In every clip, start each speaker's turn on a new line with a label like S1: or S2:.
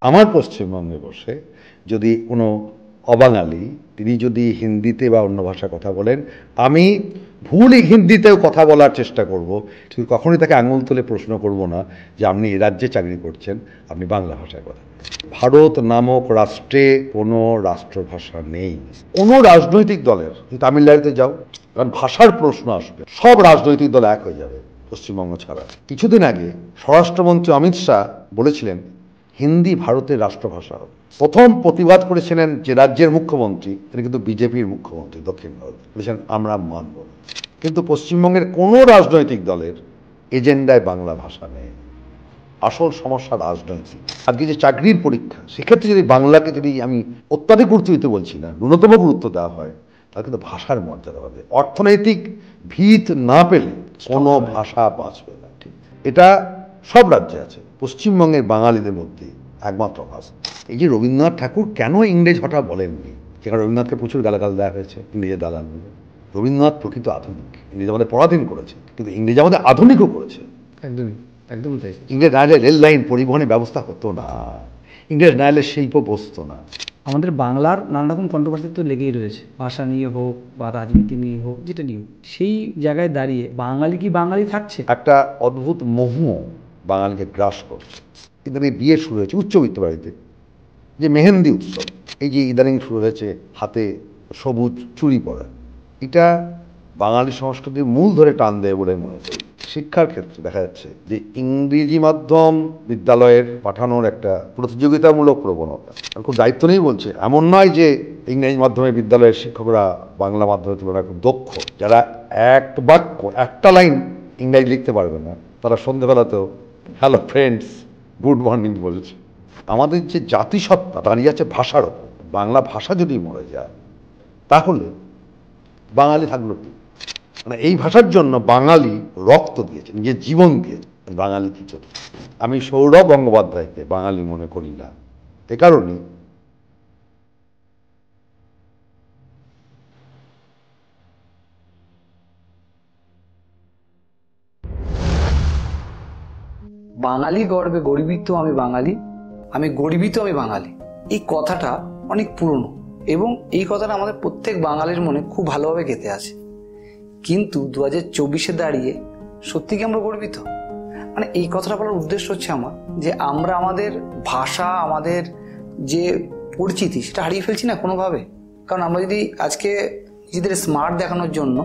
S1: আমার পশ্চিমবঙ্গে বসে যদি কোনো অবাঙালি তিনি যদি হিন্দিতে বা অন্য ভাষায় কথা বলেন, আমি ভুলই হিন্দিতেও কথা বলার চেষ্টা করব, কিন্তু কখনোই তাকে আঙুল তুলে প্রশ্ন করব না যে আপনি এ রাজ্যে চাকরি করছেন, আপনি বাংলা ভাষায় কথা। ভারত নামক রাষ্ট্রে কোনো রাষ্ট্রভাষা নেই। কোনো রাজনৈতিক দলের, তামিলনাড়ুতে যাও, কারণ ভাষার প্রশ্ন আসবে, সব রাজনৈতিক দল এক হয়ে যাবে পশ্চিমবঙ্গ ছাড়া। কিছুদিন আগে স্বরাষ্ট্রমন্ত্রী অমিত শাহ বলেছিলেন হিন্দি ভারতের রাষ্ট্রভাষা। প্রথম প্রতিবাদ করেছিলেন যে রাজ্যের মুখ্যমন্ত্রী, তিনি কিন্তু বিজেপির মুখ্যমন্ত্রী দক্ষিণ ভারত, বলেছেন আমরা মানব। কিন্তু পশ্চিমবঙ্গের কোনো রাজনৈতিক দলের এজেন্ডায় বাংলা ভাষা নেই। আসল সমস্যা রাজনৈতিক। আজকে যে চাকরির পরীক্ষা, সেক্ষেত্রে যদি বাংলাকে যদি আমি অত্যাধিক গুরুত্ব দিতে বলছি না, ন্যূনতম গুরুত্ব দেওয়া হয়, তাহলে কিন্তু ভাষার মর্যাদা পাবে। অর্থনৈতিক ভিত না পেলে কোনো ভাষা বাঁচবে না। ঠিক এটা সব রাজ্যে আছে, পশ্চিমবঙ্গের বাঙালিদের মধ্যে একমাত্র ভাষা। এই যে রবীন্দ্রনাথ ঠাকুর কেন ইংরেজ হঠাৎ বলেননি, সেখানে রবীন্দ্রনাথকে প্রচুর গালাগাল দেওয়া হয়েছে ইংরেজের দালাল বলে। রবীন্দ্রনাথ প্রকৃত আধুনিক, ইংরেজ আমাদের পরাধীন করেছে, কিন্তু ইংরেজ আমাদের আধুনিকও করেছে।
S2: একদমই, একদম তাই।
S1: ইংরেজ না এলে রেল লাইন পরিবহনের ব্যবস্থা হতো না, ইংরেজ না এলে শিল্প বসতো না।
S2: আমাদের বাংলার নানা রকম কন্ট্রোভার্সি তো লেগেই রয়েছে, ভাষা নিয়ে হোক বা রাজনীতি নিয়ে হোক, যেটা নিয়ে। সেই জায়গায় দাঁড়িয়ে বাঙালি কি বাঙালি থাকছে?
S1: একটা অদ্ভুত মোহ বাঙালিকে গ্রাস করছে। ইদানিং বিয়ে শুরু হয়েছে উচ্চবিত্ত বাড়িতে, যে মেহেন্দি উৎসব, এই যে ইদানিং শুরু হয়েছে হাতে সবুজ চুড়ি পরা, এটা বাঙালি সংস্কৃতির মূল ধরে টান দেয় বলে মনে হচ্ছে। শিক্ষার ক্ষেত্রে দেখা যাচ্ছে যে ইংরেজি মাধ্যম বিদ্যালয়ের পাঠানোর একটা প্রতিযোগিতামূলক প্রবণতা। খুব দায়িত্ব নেই বলছে, এমন নয় যে ইংরেজি মাধ্যমে বিদ্যালয়ের শিক্ষকরা বাংলা মাধ্যমের তুলনায় খুব দক্ষ। যারা এক বাক্য একটা লাইন ইংরেজি লিখতে পারবে না, তারা সন্ধ্যেবেলাতেও হ্যালো ফ্রেন্ডস গুড মর্নিং বলছে। আমাদের যে জাতিসত্তা দাঁড়িয়ে আছে ভাষার ওপর। বাংলা ভাষা যদি মরে যায়, তাহলে বাঙালি থাকলো কি? মানে এই ভাষার জন্য বাঙালি রক্ত দিয়েছে, নিজের জীবন দিয়েছে। বাঙালি কি চলে? আমি সৌরভ গঙ্গোপাধ্যায়কে বাঙালি মনে করি না। এ কারণে
S3: বাঙালি গর্বে গর্বিত আমি বাঙালি, আমি গর্বিত আমি বাঙালি। এই কথাটা অনেক পুরনো এবং এই কথাটা আমাদের প্রত্যেক বাঙালির মনে খুব ভালোভাবে গেঁথে আছে। কিন্তু 2024-এ দাঁড়িয়ে সত্যি কি আমরা গর্বিত? মানে এই কথাটা বলার উদ্দেশ্য হচ্ছে আমার, যে আমরা আমাদের ভাষা, আমাদের যে পরিচিতি, সেটা হারিয়ে ফেলছি না কোনোভাবে। কারণ আমরা যদি আজকে নিজেদের স্মার্ট দেখানোর জন্য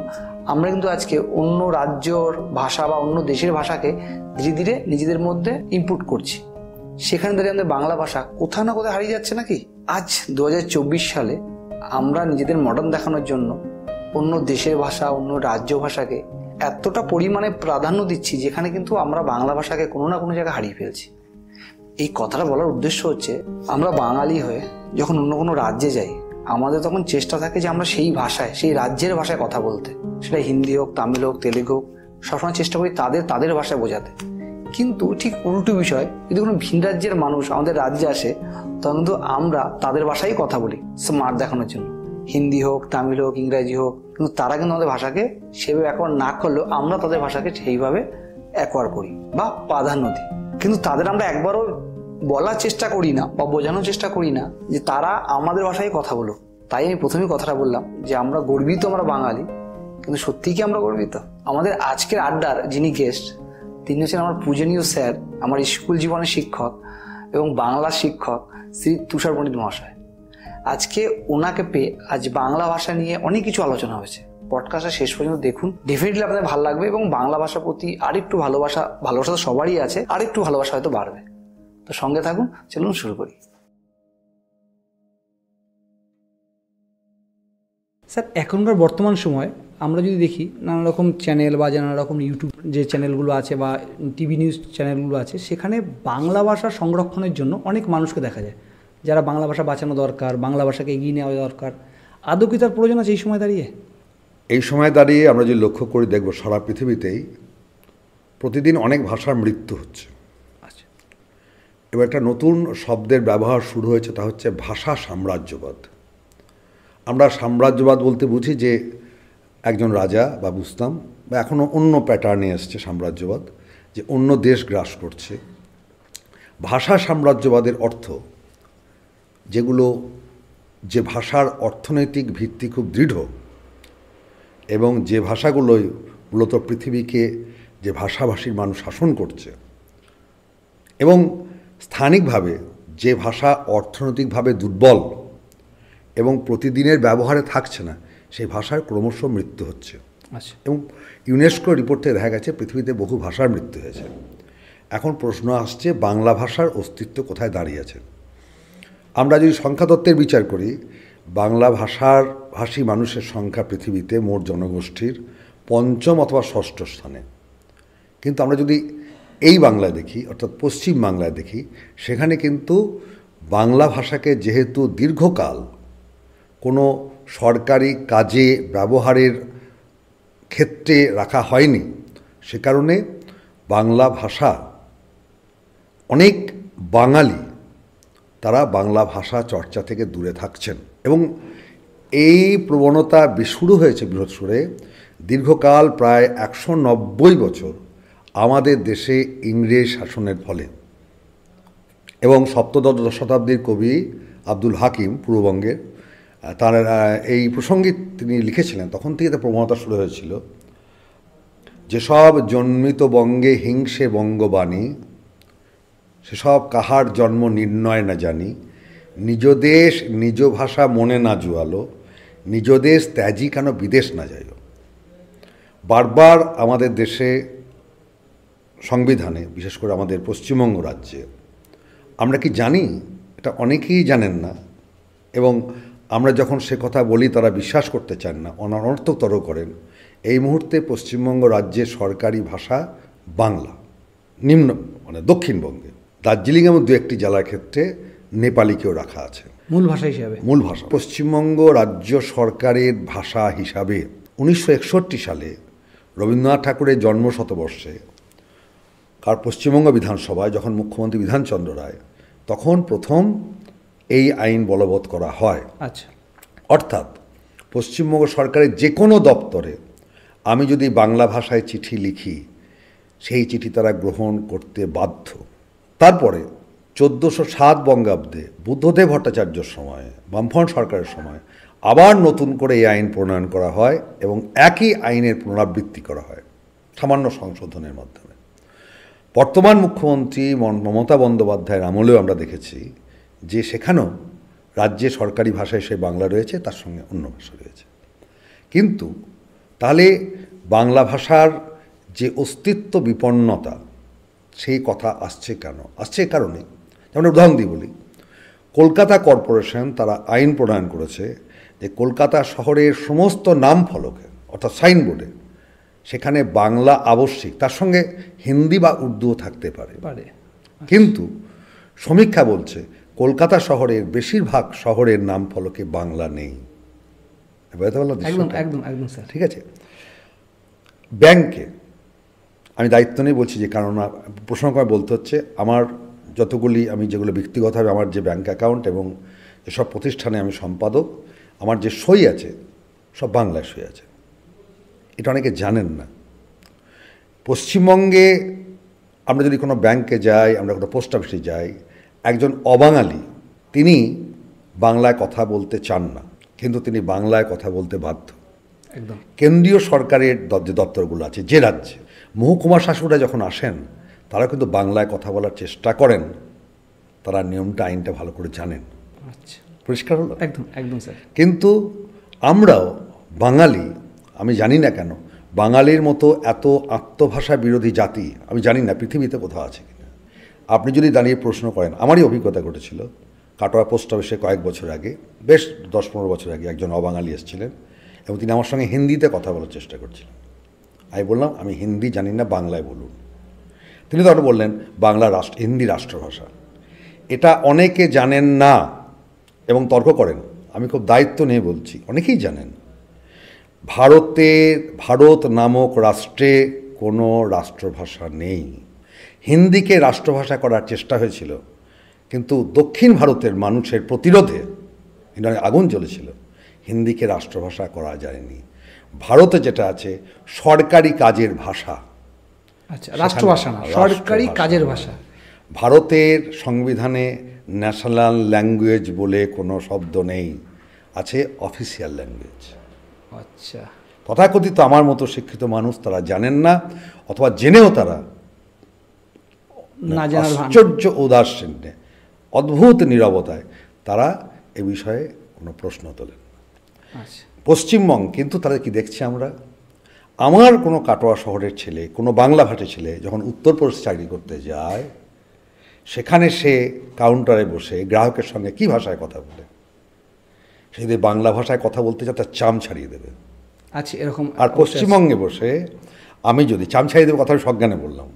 S3: আমরা কিন্তু আজকে অন্য রাজ্যর ভাষা বা অন্য দেশের ভাষাকে ধীরে ধীরে নিজেদের মধ্যে ইনপুট করছি, সেখানে দাঁড়িয়ে আমাদের বাংলা ভাষা কোথাও না কোথাও হারিয়ে যাচ্ছে নাকি? আজ 2024 সালে আমরা নিজেদের মডার্ন দেখানোর জন্য অন্য দেশের ভাষা, অন্য রাজ্য ভাষাকে এতটা পরিমাণে প্রাধান্য দিচ্ছি, যেখানে কিন্তু আমরা বাংলা ভাষাকে কোনো না কোনো জায়গায় হারিয়ে ফেলছি। এই কথাটা বলার উদ্দেশ্য হচ্ছে, আমরা বাঙালি হয়ে যখন অন্য কোনো রাজ্যে যাই, আমাদের তখন চেষ্টা থাকে যে আমরা সেই ভাষায়, সেই রাজ্যের ভাষায় কথা বলতে। সেটা হিন্দি হোক, তামিল হোক, তেলেগু হোক, সবসময় চেষ্টা করি তাদের ভাষায় বোঝাতে। কিন্তু ঠিক উল্টো বিষয়, যদি কোনো ভিন রাজ্যের মানুষ আমাদের রাজ্যে আসে, তখন কিন্তু আমরা তাদের ভাষায় কথা বলি স্মার্ট দেখানোর জন্য। হিন্দি হোক, তামিল হোক, ইংরাজি হোক, কিন্তু তারা কিন্তু আমাদের ভাষাকে সেভাবে অ্যাকোয়ার না করলেও আমরা তাদের ভাষাকে সেইভাবে অ্যাকোয়ার করি বা প্রাধান্য দিই। কিন্তু তাদের আমরা একবারও বলার চেষ্টা করি না বা বোঝানোর চেষ্টা করি না যে তারা আমাদের ভাষায় কথা বলো। তাই আমি প্রথমেই কথাটা বললাম যে আমরা গর্বিত, আমরা বাঙালি। কিন্তু সত্যি কি আমরা গর্বিত? আমাদের আজকের আড্ডার যিনি গেস্ট, তিনি হচ্ছেন আমার পূজনীয় স্যার, আমার স্কুল জীবনের শিক্ষক এবং বাংলা শিক্ষক শ্রী তুষার পণ্ডিত মহাশয়। আজকে ওনাকে পেয়ে আজ বাংলা ভাষা নিয়ে অনেক কিছু আলোচনা হয়েছে। পডকাস্টটা শেষ পর্যন্ত দেখুন, ডেফিনেটলি আপনাদের ভালো লাগবে এবং বাংলা ভাষার প্রতি আরেকটু ভালোবাসা তো সবারই আছে, আরেকটু ভালোবাসা হয়তো বাড়বে। তো সঙ্গে থাকুন, চলুন শুরু করি।
S2: স্যার, এখনকার বর্তমান সময় আমরা যদি দেখি নানা রকম চ্যানেল বা নানা রকম ইউটিউব যে চ্যানেলগুলো আছে বা টিভি নিউজ চ্যানেলগুলো আছে, সেখানে বাংলা ভাষা সংরক্ষণের জন্য অনেক মানুষকে দেখা যায় যারা বাংলা ভাষা বাঁচানো দরকার, বাংলা ভাষাকে এগিয়ে নেওয়া দরকার। আদৌ কি তার প্রয়োজন আছে এই সময় দাঁড়িয়ে?
S1: এই সময় দাঁড়িয়ে আমরা যদি লক্ষ্য করি, দেখব সারা পৃথিবীতেই প্রতিদিন অনেক ভাষার মৃত্যু হচ্ছে।
S2: আচ্ছা,
S1: এবার একটা নতুন শব্দের ব্যবহার শুরু হয়েছে, তা হচ্ছে ভাষা সাম্রাজ্যবাদ। আমরা সাম্রাজ্যবাদ বলতে বুঝি যে একজন রাজা বা বুঝতাম, বা এখনও অন্য প্যাটার্নে এসছে সাম্রাজ্যবাদ, যে অন্য দেশ গ্রাস করছে। ভাষা সাম্রাজ্যবাদের অর্থ যেগুলো, যে ভাষার অর্থনৈতিক ভিত্তি খুব দৃঢ় এবং যে ভাষাগুলোই মূলত পৃথিবীকে, যে ভাষাভাষীর মানুষ শাসন করছে, এবং স্থানিকভাবে যে ভাষা অর্থনৈতিকভাবে দুর্বল এবং প্রতিদিনের ব্যবহারে থাকছে না, সেই ভাষার ক্রমশ মৃত্যু হচ্ছে।
S2: আচ্ছা,
S1: এবং ইউনেস্কো রিপোর্টে দেখা গেছে পৃথিবীতে বহু ভাষার মৃত্যু হয়েছে। এখন প্রশ্ন আসছে, বাংলা ভাষার অস্তিত্ব কোথায় দাঁড়িয়েছে? আমরা যদি সংখ্যাতত্ত্বের বিচার করি, বাংলা ভাষী মানুষের সংখ্যা পৃথিবীতে মোট জনগোষ্ঠীর ৫ম অথবা ৬ষ্ঠ স্থানে। কিন্তু আমরা যদি এই বাংলায় দেখি, অর্থাৎ পশ্চিম বাংলায় দেখি, সেখানে কিন্তু বাংলা ভাষাকে যেহেতু দীর্ঘকাল কোনো সরকারি কাজে ব্যবহারের ক্ষেত্রে রাখা হয়নি, সে কারণে বাংলা ভাষা, অনেক বাঙালি তারা বাংলা ভাষা চর্চা থেকে দূরে থাকছেন। এবং এই প্রবণতা শুরু হয়েছে বৃহৎ সুরে দীর্ঘকাল, প্রায় ১৯০ বছর আমাদের দেশে ইংরেজ শাসনের ফলে। এবং সপ্তদশ শতাব্দীর কবি আব্দুল হাকিম পূর্ববঙ্গের, তার এই প্রসঙ্গে তিনি লিখেছিলেন, তখন থেকে তার প্রবণতা শুরু হয়েছিল, যেসব জন্মিত বঙ্গে হিংসে বঙ্গবাণী, সেসব কাহার জন্ম নির্ণয় না জানি, নিজ দেশ নিজ ভাষা মনে না জুয়ালো, নিজ দেশ ত্যাজি কেন বিদেশ না যাইও। বারবার আমাদের দেশে সংবিধানে, বিশেষ করে আমাদের পশ্চিমবঙ্গ রাজ্যে, আমরা কি জানি, এটা অনেকেই জানেন না, এবং আমরা যখন সে কথা বলি তারা বিশ্বাস করতে চান না, অনর্থকতর করেন। এই মুহূর্তে পশ্চিমবঙ্গ রাজ্যের সরকারি ভাষা বাংলা, নিম্ন মানে দক্ষিণবঙ্গে দার্জিলিং এবং দু একটি জেলার ক্ষেত্রে নেপালিকেও রাখা আছে
S2: মূল ভাষা হিসাবে।
S1: মূল ভাষা। পশ্চিমবঙ্গ রাজ্য সরকারের ভাষা হিসাবে ১৯৬১ সালে রবীন্দ্রনাথ ঠাকুরের জন্ম শতবর্ষে পশ্চিমবঙ্গ বিধানসভায় যখন মুখ্যমন্ত্রী বিধানচন্দ্র রায়, তখন প্রথম এই আইন বলবৎ করা হয়।
S2: আচ্ছা,
S1: অর্থাৎ পশ্চিমবঙ্গ সরকারের যে কোনো দপ্তরে আমি যদি বাংলা ভাষায় চিঠি লিখি, সেই চিঠি তারা গ্রহণ করতে বাধ্য। তারপরে ১৪০৭ বঙ্গাব্দে বুদ্ধদেব ভট্টাচার্যর সময়, বামফ্রন্ট সরকারের সময় আবার নতুন করে এই আইন প্রণয়ন করা হয় এবং একই আইনের পুনরাবৃত্তি করা হয় সামান্য সংশোধনের মাধ্যমে। বর্তমান মুখ্যমন্ত্রী মমতা বন্দ্যোপাধ্যায়ের আমলেও আমরা দেখেছি যে সেখানেও রাজ্যে সরকারি ভাষায় সে বাংলা রয়েছে, তার সঙ্গে অন্য ভাষা রয়েছে। কিন্তু তাহলে বাংলা ভাষার যে অস্তিত্ব বিপন্নতা, সেই কথা আসছে কেন? আসছে এ কারণে, যেমন উদাহরণ দিয়ে বলি, কলকাতা কর্পোরেশন তারা আইন প্রণয়ন করেছে যে কলকাতা শহরের সমস্ত নাম ফলকে, অর্থাৎ সাইনবোর্ডে, সেখানে বাংলা আবশ্যিক, তার সঙ্গে হিন্দি বা উর্দুও থাকতে পারে। কিন্তু সমীক্ষা বলছে কলকাতা শহরের বেশিরভাগ শহরের নাম ফলকে বাংলা নেই।
S2: একদম স্যার,
S1: ঠিক আছে। ব্যাংকে আমি দায়িত্ব নিয়ে বলছি, যে কারণ প্রশ্ন করে বলতে হচ্ছে, আমার যতগুলি, আমি যেগুলো ব্যক্তিগতভাবে আমার যে ব্যাংক অ্যাকাউন্ট এবং যেসব প্রতিষ্ঠানে আমি সম্পাদক, আমার যে সই আছে সব বাংলায় সই আছে। এটা অনেকে জানেন না। পশ্চিমবঙ্গে আমরা যদি কোনো ব্যাংকে যাই, আমরা কোনো পোস্ট অফিসে যাই, একজন অবাঙালি তিনি বাংলায় কথা বলতে চান না, কিন্তু তিনি বাংলায় কথা বলতে বাধ্য।
S2: একদম।
S1: কেন্দ্রীয় সরকারের যে দপ্তরগুলো আছে, যে রাজ্যে মহকুমা শাসকরা যখন আসেন, তারা কিন্তু বাংলায় কথা বলার চেষ্টা করেন, তারা নিয়মটা, আইনটা ভালো করে জানেন।
S2: আচ্ছা,
S1: পরিষ্কার হলো?
S2: একদম স্যার।
S1: কিন্তু আমরাও বাঙালি, আমি জানি না কেন বাঙালির মতো এত আত্মভাষা বিরোধী জাতি আমি জানি না পৃথিবীতে কোথাও আছে কিনা। আপনি যদি দাঁড়িয়ে প্রশ্ন করেন, আমারই অভিজ্ঞতা ঘটেছিল কাটোয়া পোস্ট অফিসে কয়েক বছর আগে, বেশ ১০-১৫ বছর আগে, একজন অবাঙালি এসেছিলেন এবং তিনি আমার সঙ্গে হিন্দিতে কথা বলার চেষ্টা করছিলেন। আমি বললাম, আমি হিন্দি জানি না, বাংলায় বলুন। তিনি তখন বললেন, হিন্দি রাষ্ট্রভাষা। এটা অনেকে জানেন না এবং তর্ক করেন। আমি খুব দায়িত্ব নিয়ে বলছি, অনেকেই জানেন। ভারত নামক রাষ্ট্রে কোনো রাষ্ট্রভাষা নেই। হিন্দিকে রাষ্ট্রভাষা করার চেষ্টা হয়েছিল, কিন্তু দক্ষিণ ভারতের মানুষের প্রতিরোধে আগুন জ্বলেছিল, হিন্দিকে রাষ্ট্রভাষা করা যায়নি। ভারতে যেটা আছে সরকারি কাজের ভাষা,
S2: আচ্ছা, রাষ্ট্রভাষা না, সরকারি কাজের ভাষা।
S1: ভারতের সংবিধানে ন্যাশনাল ল্যাঙ্গুয়েজ বলে কোনো শব্দ নেই, আছে অফিসিয়াল ল্যাঙ্গুয়েজ।
S2: আচ্ছা,
S1: তথাকথিত আমার মতো শিক্ষিত মানুষ তারা জানেন না, অথবা জেনেও তারা
S2: না জানার ভান।
S1: আশ্চর্য উদাসীন্যে, অদ্ভুত নীরবতায় তারা এ বিষয়ে কোনো প্রশ্ন তোলেন।
S2: আচ্ছা,
S1: পশ্চিমবঙ্গ কিন্তু তাদের কি দেখছি আমরা, আমার কোনো কাটোয়া শহরের ছেলে, কোনো বাংলা ভাষী ছেলে যখন উত্তরপ্রদেশ চাকরি করতে যায়, সেখানে সে কাউন্টারে বসে গ্রাহকের সঙ্গে কি ভাষায় কথা বলে, সে যদি বাংলা ভাষায় কথা বলতে চায় তার চাম ছাড়িয়ে দেবে।
S2: আচ্ছা, এরকম।
S1: আর পশ্চিমবঙ্গে বসে আমি যদি চাম ছাড়িয়ে দেবো, কথা আমি সজ্ঞানে বললাম,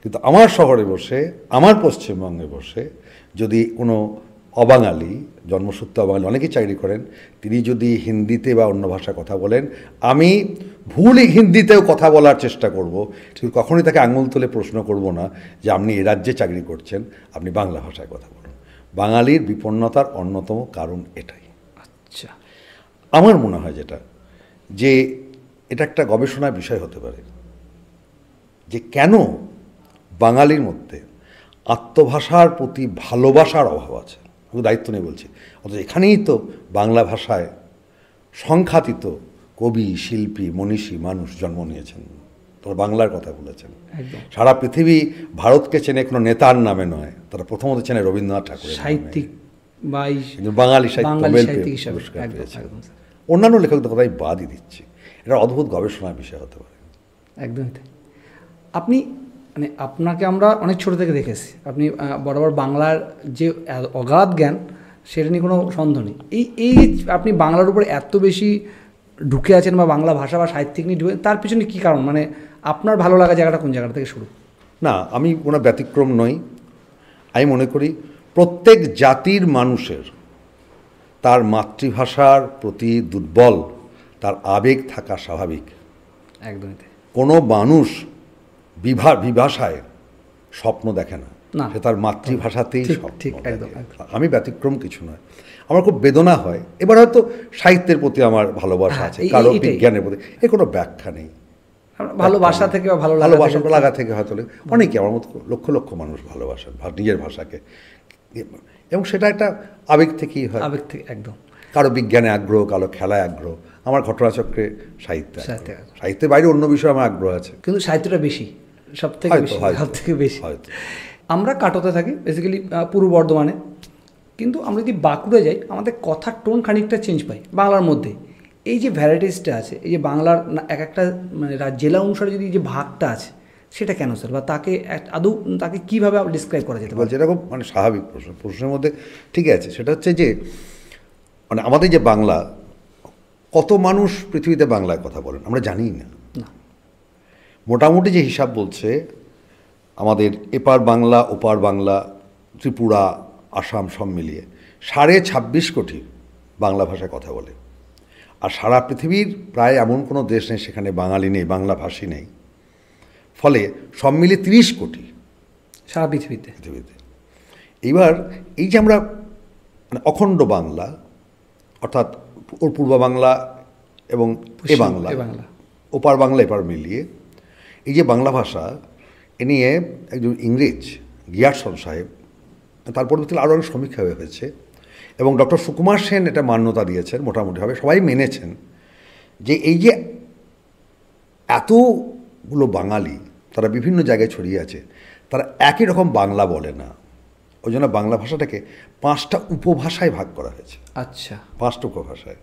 S1: কিন্তু আমার শহরে বসে, আমার পশ্চিমবঙ্গে বসে যদি কোনো অবাঙালি, জন্মসূত্রে অবাঙালি, অনেকেই চাকরি করেন, তিনি যদি হিন্দিতে বা অন্য ভাষায় কথা বলেন, আমি ভুল হিন্দিতেও কথা বলার চেষ্টা করব, কিন্তু কখনোই তাকে আঙুল তুলে প্রশ্ন করব না যে আপনি এ রাজ্যে চাকরি করছেন, আপনি বাংলা ভাষায় কথা বলুন। বাঙালির বিপন্নতার অন্যতম কারণ এটাই।
S2: আচ্ছা,
S1: আমার মনে হয় যেটা, যে এটা একটা গবেষণার বিষয় হতে পারে যে কেন বাঙালির মধ্যে আত্মভাষার প্রতি ভালোবাসার অভাব আছে। আমি দায়িত্ব নিয়ে বলছি, অথচ এখানেই তো বাংলা ভাষায় সংখ্যাতীত কবি, শিল্পী, মনীষী মানুষ জন্ম নিয়েছেন, তারা বাংলার কথা বলেছেন।
S2: একদম।
S1: সারা পৃথিবী ভারতকে চেনে কোনো নেতার নামে নয়, তারা প্রথমত চেনে রবীন্দ্রনাথ ঠাকুরের
S2: সাহিত্যিক বা
S1: কিন্তু বাঙালি সাহিত্য
S2: বাঙালি
S1: নোবেল
S2: সাহিত্যিক হিসাবে।
S1: পুরস্কার
S2: একদম,
S1: পেয়েছেন।
S2: একদম স্যার।
S1: অন্যান্য লেখকদের কথাই বাদই দিচ্ছি, এটা অদ্ভুত গবেষণার বিষয় হতে পারে।
S2: একদমই তাই। আপনি মানে আপনাকে আমরা অনেক ছোট থেকে দেখেছি, আপনি বরাবর বাংলার যে অগাধ জ্ঞান, সেটা নিয়ে কোনো সন্দেহ নেই। এই আপনি বাংলার উপর এত বেশি ঢুকে আছেন বা বাংলা ভাষা বা সাহিত্যিক নিয়ে ঢুকে, তার পিছনে কী কারণ? মানে আপনার ভালো লাগা জায়গাটা কোন জায়গাটা থেকে শুরু?
S1: না, আমি কোনো ব্যতিক্রম নই। আমি মনে করি প্রত্যেক জাতির মানুষের তার মাতৃভাষার প্রতি দুর্বল তার আবেগ থাকা স্বাভাবিক।
S2: একদমই তাই।
S1: কোনো মানুষ বিভাষায় স্বপ্ন দেখে না,
S2: না।
S1: সে তার মাতৃভাষাতেই
S2: ঠিক,
S1: স্বপ্ন
S2: ঠিক,
S1: দেখে।
S2: একদম, একদম।
S1: আমি ব্যতিক্রম কিছু নয়, আমার খুব বেদনা হয়। এবার হয়তো সাহিত্যের প্রতি আমার ভালোবাসা
S2: হ্যাঁ,
S1: আছে,
S2: এই-
S1: কারো
S2: এইটাই।
S1: বিজ্ঞানের প্রতি, এর কোনো ব্যাখ্যা নেই।
S2: ভালোবাসা থেকে বা
S1: ভালোবাসা লাগা থেকে হয়তো অনেকে, আমার মতো লক্ষ লক্ষ মানুষ ভালোবাসেন নিজের ভাষাকে, এবং সেটা একটা আবেগ থেকেই হয়।
S2: আবেগ থেকে, একদম।
S1: কারো বিজ্ঞানে আগ্রহ, কারো খেলায় আগ্রহ, আমার ঘটনাচক্রে সাহিত্যে
S2: সাহিত্যে
S1: আগ্রহ। সাহিত্যের বাইরে অন্য বিষয়ে আমার আগ্রহ আছে,
S2: কিন্তু সাহিত্যটা বেশি, সব থেকে
S1: হয়তো,
S2: বেশি,
S1: হয়তো,
S2: সব থেকে বেশি।
S1: হয়তো।
S2: আমরা কাটোতে থাকি বেসিক্যালি, পূর্ব বর্ধমানে, কিন্তু আমরা যদি বাঁকুড়ে যাই আমাদের কথার টোন খানিকটা চেঞ্জ পাই বাংলার মধ্যে। এই যে ভ্যারাইটিসটা আছে, এই যে বাংলার এক একটা মানে জেলা অনুসারে যদি এই যে ভাগটা আছে, সেটা কেন স্যার? বা তাকে আদৌ তাকে কীভাবে ডিসক্রাইব করা যেতে পারে?
S1: বলছে এরকম মানে স্বাভাবিক প্রশ্ন, প্রশ্নের মধ্যে ঠিক আছে। সেটা হচ্ছে যে মানে আমাদের যে বাংলা, কত মানুষ পৃথিবীতে বাংলায় কথা বলেন আমরা জানি না।
S2: না।
S1: মোটামুটি যে হিসাব বলছে, আমাদের এপার বাংলা ওপার বাংলা, ত্রিপুরা, আসাম সব মিলিয়ে 26.5 কোটি বাংলা ভাষায় কথা বলে। আর সারা পৃথিবীর প্রায় এমন কোনো দেশ নেই সেখানে বাঙালি নেই, বাংলা ভাষী নেই। ফলে সব মিলিয়ে 30 কোটি
S2: সারা পৃথিবীতে।
S1: পৃথিবীতে। এইবার এই যে আমরা মানে অখণ্ড বাংলা, অর্থাৎ ওর পূর্ব বাংলা এবং এ বাংলা, ওপার বাংলা এপার মিলিয়ে এই যে বাংলা ভাষা, এ নিয়ে একজন ইংরেজ গিয়ারসন সাহেব, তার পরবর্তীতে আরও অনেক সমীক্ষা হয়েছে, এবং ডক্টর সুকুমার সেন এটা মান্যতা দিয়েছেন, মোটামুটিভাবে সবাই মেনেছেন যে এই যে এতগুলো বাঙালি তারা বিভিন্ন জায়গায় ছড়িয়ে আছে, তারা একই রকম বাংলা বলে না। ওই জন্য বাংলা ভাষাটাকে 5টা উপভাষায় ভাগ করা হয়েছে।
S2: আচ্ছা।
S1: 5টা উপভাষায়: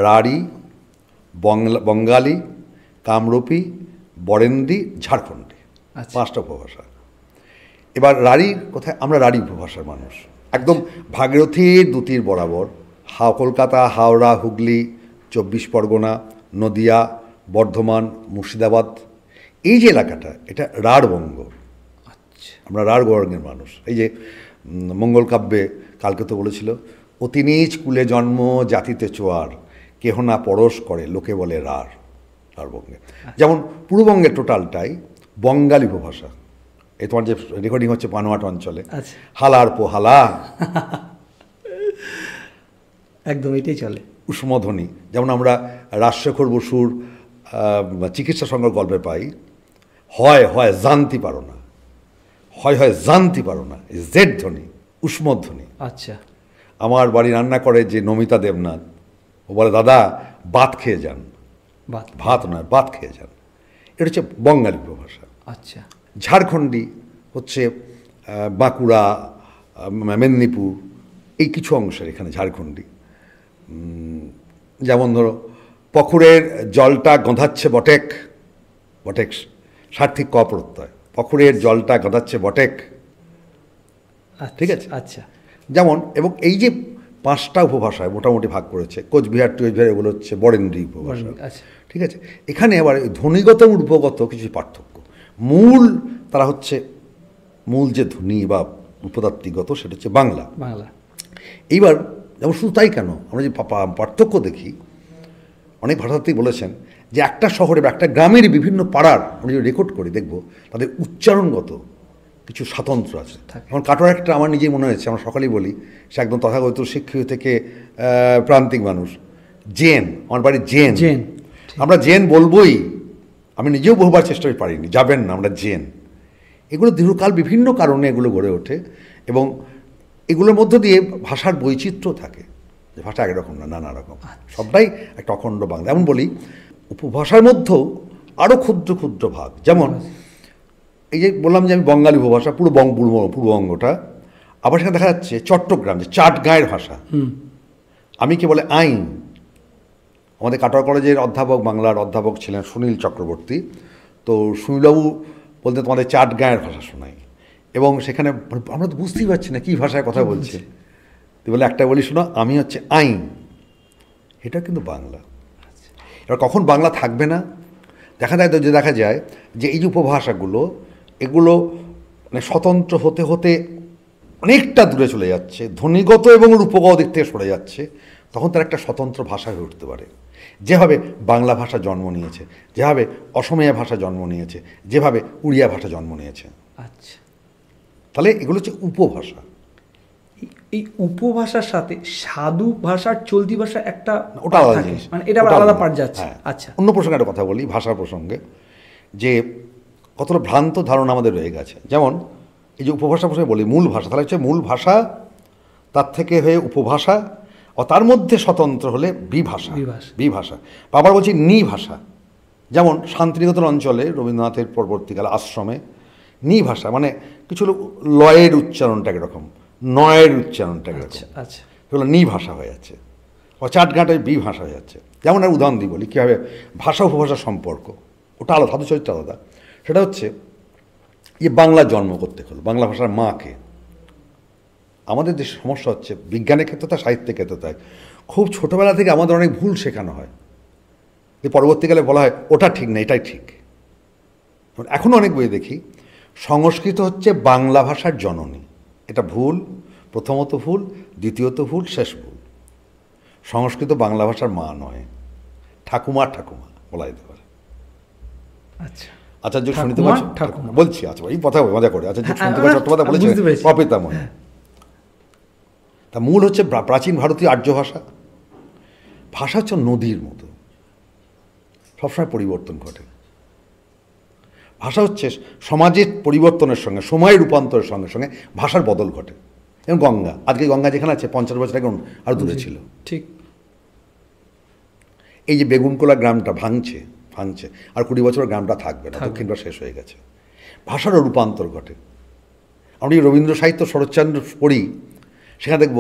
S1: রাঢ়ী, বঙ্গালী, কামরূপী, বরেন্দ্রী, ঝাড়খণ্ডী। 5টা উপভাষা। এবার রাঢ়ীর কোথায়, আমরা রাঢ়ী উপভাষার মানুষ, একদম ভাগীরথীর দুতীর বরাবর, কলকাতা, হাওড়া, হুগলি, 24 পরগনা, নদিয়া, বর্ধমান, মুর্শিদাবাদ, এই যে এলাকাটা, এটা রাঢ়বঙ্গ।
S2: আচ্ছা।
S1: আমরা রাঢ়বঙ্গের মানুষ। এই যে মঙ্গল কাব্যে কালকে তো বলেছিল, অতি নীচ কুলে জন্ম জাতিতে চোয়ার, কেহ না পরশ করে লোকে বলে রাঢ়বঙ্গে। যেমন পূর্ববঙ্গের টোটালটাই বঙ্গালী উপভাষা। এই তোমার যে রেকর্ডিং হচ্ছে পানোয়াট অঞ্চলে, হালার পোহালা,
S2: একদম এটাই চলে।
S1: উষ্মধ্বনি, যেমন আমরা রাজশেখর বসুর চিকিৎসা সংগ্রহ গল্পে পাই, হয় হয় জানতে পারো না, হয় হয় জানতে পারো না, জেড ধ্বনি, উষ্মধ্বনি।
S2: আচ্ছা।
S1: আমার বাড়ি রান্না করে যে নমিতা দেবনাথ, ও বলে দাদা ভাত খেয়ে যান,
S2: বাত।
S1: ভাত নয় ভাত খেয়ে যান। এটা হচ্ছে বঙ্গালী উপভাষা।
S2: আচ্ছা।
S1: ঝাড়খণ্ডী হচ্ছে বাঁকুড়া, মেদিনীপুর, এই কিছু অংশের এখানে ঝাড়খণ্ডী। যেমন ধরো পুকুরের জলটা গঁধাচ্ছে বটেক, বটেক সার্থিক ক প্রত্যয়, পুকুরের জলটা গঁধাচ্ছে বটেক, ঠিক আছে?
S2: আচ্ছা।
S1: যেমন, এবং এই যে 5টা উপভাষায় মোটামুটি ভাগ করেছে, কোচবিহার টুচবিহার এগুলো হচ্ছে বরেন্দ্রী উপভাষা,
S2: আচ্ছা।
S1: ঠিক আছে? এখানে আবার ধ্বনিগত এবং রূপগত কিছু পার্থক্য। মূল তারা হচ্ছে মূল যে ধ্বনি বা উপদাত্তিগত সেটা হচ্ছে বাংলা।
S2: বাংলা।
S1: এইবার যেমন শুধু তাই কেন, আমরা যে পার্থক্য দেখি, অনেক ভাষাতেই বলেছেন যে একটা শহরে বা একটা গ্রামের বিভিন্ন পাড়ার আমরা যদি রেকর্ড করি দেখব তাদের উচ্চারণগত কিছু স্বাতন্ত্র্য আছে। এখন কাটোয়ার একটা আমার নিজেই মনে হয়েছে, আমরা সকালেই বলি, সে একদম তথাগত শিক্ষিত থেকে প্রান্তিক মানুষ, জেন, আমার বাড়ি জেন, আমরা জেন বলবোই, আমি নিজেও বহুবার চেষ্টা করে পারিনি, যাবেন না, আমরা জেন। এগুলো দীর্ঘকাল বিভিন্ন কারণে এগুলো গড়ে ওঠে, এবং এগুলোর মধ্য দিয়ে ভাষার বৈচিত্র্য থাকে, যে ভাষা একরকম না, নানা রকম, সবটাই একটা অখণ্ড বাংলা। এমন বলি উপভাষার মধ্যেও আরও ক্ষুদ্র ক্ষুদ্র ভাগ, যেমন এই যে বললাম যে আমি বঙ্গালী উপভাষা, পুরো পূর্ববঙ্গটা, আবার সেখানে দেখা যাচ্ছে চট্টগ্রাম যে চাটগাঁয়ের ভাষা, আমি কে বলে আইন। আমাদের কাটোয়া কলেজের অধ্যাপক, বাংলার অধ্যাপক ছিলেন সুনীল চক্রবর্তী, তো সুনীলবাবু বলতে তোমাদের চাটগাঁয়ের ভাষা শোনাই, এবং সেখানে আমরা তো বুঝতেই পারছি না কী ভাষায় কথা বলছে, তুই বলে একটা বলি শোনো, আমি হচ্ছে আইন, এটা কিন্তু বাংলা। এবার কখন বাংলা থাকবে না, দেখা যায় যে এই যে উপভাষাগুলো, এগুলো মানে স্বতন্ত্র হতে হতে অনেকটা দূরে চলে যাচ্ছে, ধ্বনিগত এবং রূপগত দিক থেকে সরে যাচ্ছে, তখন তার একটা স্বতন্ত্র ভাষা হয়ে উঠতে পারে। যেভাবে বাংলা ভাষা জন্ম নিয়েছে, যেভাবে অসমীয়া ভাষা জন্ম নিয়েছে, যেভাবে উড়িয়া ভাষা জন্ম নিয়েছে।
S2: আচ্ছা।
S1: তাহলে এগুলো হচ্ছে উপভাষা।
S2: এই উপভাষার সাথে সাধু ভাষার চলতি ভাষা একটা,
S1: ওটা আলাদা জিনিস,
S2: মানে এটা আবার আলাদা পার্ট যাচ্ছে। আচ্ছা।
S1: অন্য প্রসঙ্গে একটা কথা বলি, ভাষার প্রসঙ্গে, যে কতটা ভ্রান্ত ধারণা আমাদের রয়ে গেছে। যেমন এই যে উপভাষা প্রসঙ্গে বলি, মূল ভাষা, তাহলে হচ্ছে মূল ভাষা, তার থেকে হয়ে উপভাষা, ও তার মধ্যে স্বতন্ত্র হলে বিভাষা। বিভাষা আবার বলছি নিভাষা। যেমন শান্তিনিকেতন অঞ্চলে রবীন্দ্রনাথের পরবর্তীকালে আশ্রমে নিভাষা, মানে কিছু লয়ের উচ্চারণটা একরকম, নয়ের উচ্চারণটা একরকম,
S2: আচ্ছা,
S1: এগুলো নিভাষা হয়ে যাচ্ছে, ও চাটঘাটায় বিভাষা হয়ে যাচ্ছে। যেমন আর উদাহরণ দিই বলি কীভাবে ভাষা উপভাষার সম্পর্ক, ওটা আলাদা, সাধু চরিত্র আলাদা। সেটা হচ্ছে যে বাংলা জন্ম করতে হলো, বাংলা ভাষার মাকে। আমাদের দেশে সমস্যা হচ্ছে বিজ্ঞানের ক্ষেত্রে তাই, সাহিত্যের ক্ষেত্রে তাই, খুব ছোটোবেলা থেকে আমাদের অনেক ভুল শেখানো হয়, যে পরবর্তীকালে বলা হয় ওটা ঠিক না, এটাই ঠিক। এখনও অনেক বই দেখি সংস্কৃত হচ্ছে বাংলা ভাষার জননী, এটা ভুল, প্রথমত ভুল, দ্বিতীয়ত ভুল, শেষ ভুল। সংস্কৃত বাংলা ভাষার মা নয়, ঠাকুমা বলা যেতে পারে।
S2: আচ্ছা,
S1: আচার্য সুনীতিবাদ বলছি, আচ্ছা এই কথা মজা করে, আচার্য সুনীতিবাদ চট্টোপাধ্যায় বলেছেন প্রপিতামহ। তা মূল হচ্ছে প্রাচীন ভারতীয় আর্য ভাষা। ভাষা হচ্ছে নদীর মতো, সবসময় পরিবর্তন ঘটে। ভাষা হচ্ছে সমাজের পরিবর্তনের সঙ্গে, সময়ের রূপান্তরের সঙ্গে সঙ্গে ভাষার বদল ঘটে। এবং গঙ্গা, আজকে গঙ্গা যেখানে আছে 50 বছর আগে আরও দূরে ছিল।
S2: ঠিক।
S1: এই যে বেগুনকোলা গ্রামটা ভাঙছে, আর 20 বছর গ্রামটা থাকবে না, দক্ষিণটা শেষ হয়ে গেছে। ভাষারও রূপান্তর ঘটে। আমরা এই রবীন্দ্র সাহিত্য শরৎচন্দ্র পড়ি, সেখানে দেখব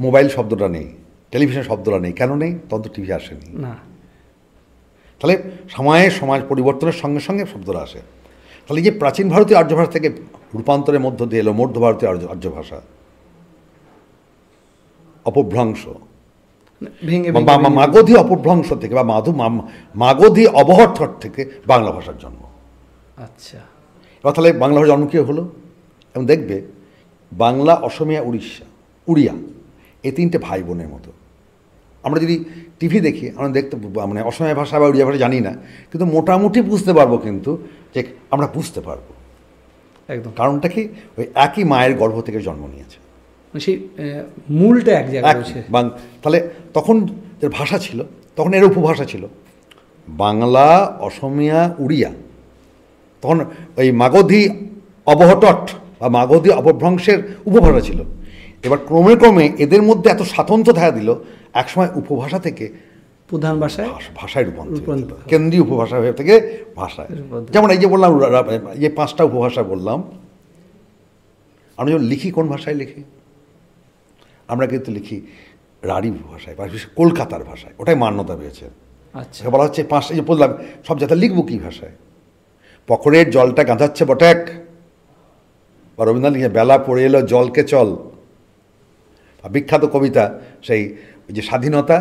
S1: মোবাইল শব্দটা নেই, টেলিভিশন শব্দটা নেই। কেন নেই? তখন তো টিভি আসেনি না। তাহলে সমাজ পরিবর্তনের সঙ্গে সঙ্গে শব্দটা আসে। তাহলে যে প্রাচীন ভারতীয় আর্য ভাষা থেকে রূপান্তরের মধ্য দিয়ে এলো মধ্য ভারতীয় আর্য ভাষা, অপভ্রংশ, মাগধী অপভ্রংশ থেকে বা মাগধী অবহট্ঠ থেকে বাংলা ভাষার জন্ম।
S2: আচ্ছা,
S1: এবার তাহলে বাংলা ভাষার জন্ম কী হলো? এবং দেখবে বাংলা, অসমীয়া, উড়িয়া এই 3টে ভাই বোনের মতো। আমরা যদি টিভি দেখি, আমরা দেখতে মানে অসমীয়া ভাষা বা উড়িয়া ভাষা জানি না, কিন্তু মোটামুটি বুঝতে পারবো, কিন্তু যে আমরা বুঝতে পারবো
S2: একদম।
S1: কারণটা কি? ওই একই মায়ের গর্ভ থেকে জন্ম নিয়েছে,
S2: সেই মূলটা এক জায়গায় আছে।
S1: তাহলে তখন যে ভাষা ছিল, তখন এর উপভাষা ছিল বাংলা, অসমীয়া, উড়িয়া। তখন ওই মাগধী অবহট্ঠ বা মাগধী অপভ্রংশের উপভাষা ছিল। এবার ক্রমে ক্রমে এদের মধ্যে এত স্বাতন্ত্র্য দেখা দিল, একসময় উপভাষা থেকে
S2: প্রধান ভাষায়
S1: ভাষায় রূপান্তরিত হলো, কেন্দ্রীয় উপভাষা হয়ে থেকে ভাষায়। যেমন এই যে বললাম, এই যে 5টা উপভাষা বললাম, আমরা যখন লিখি কোন ভাষায় লিখি? আমরা কিন্তু লিখি রাঢ়ী উপভাষায়, বা বিশেষ কলকাতার ভাষায়, ওটাই মান্যতা পেয়েছে।
S2: আচ্ছা,
S1: বলা হচ্ছে 5টা, যে বললাম সব জায়গায় লিখবো কী ভাষায়? পকরের জলটা গাঁধাচ্ছে বটেক, বা রবীন্দ্রনাথ লিখে বেলা পড়ে এলো জলকে চল, বিখ্যাত কবিতা সেই যে স্বাধীনতা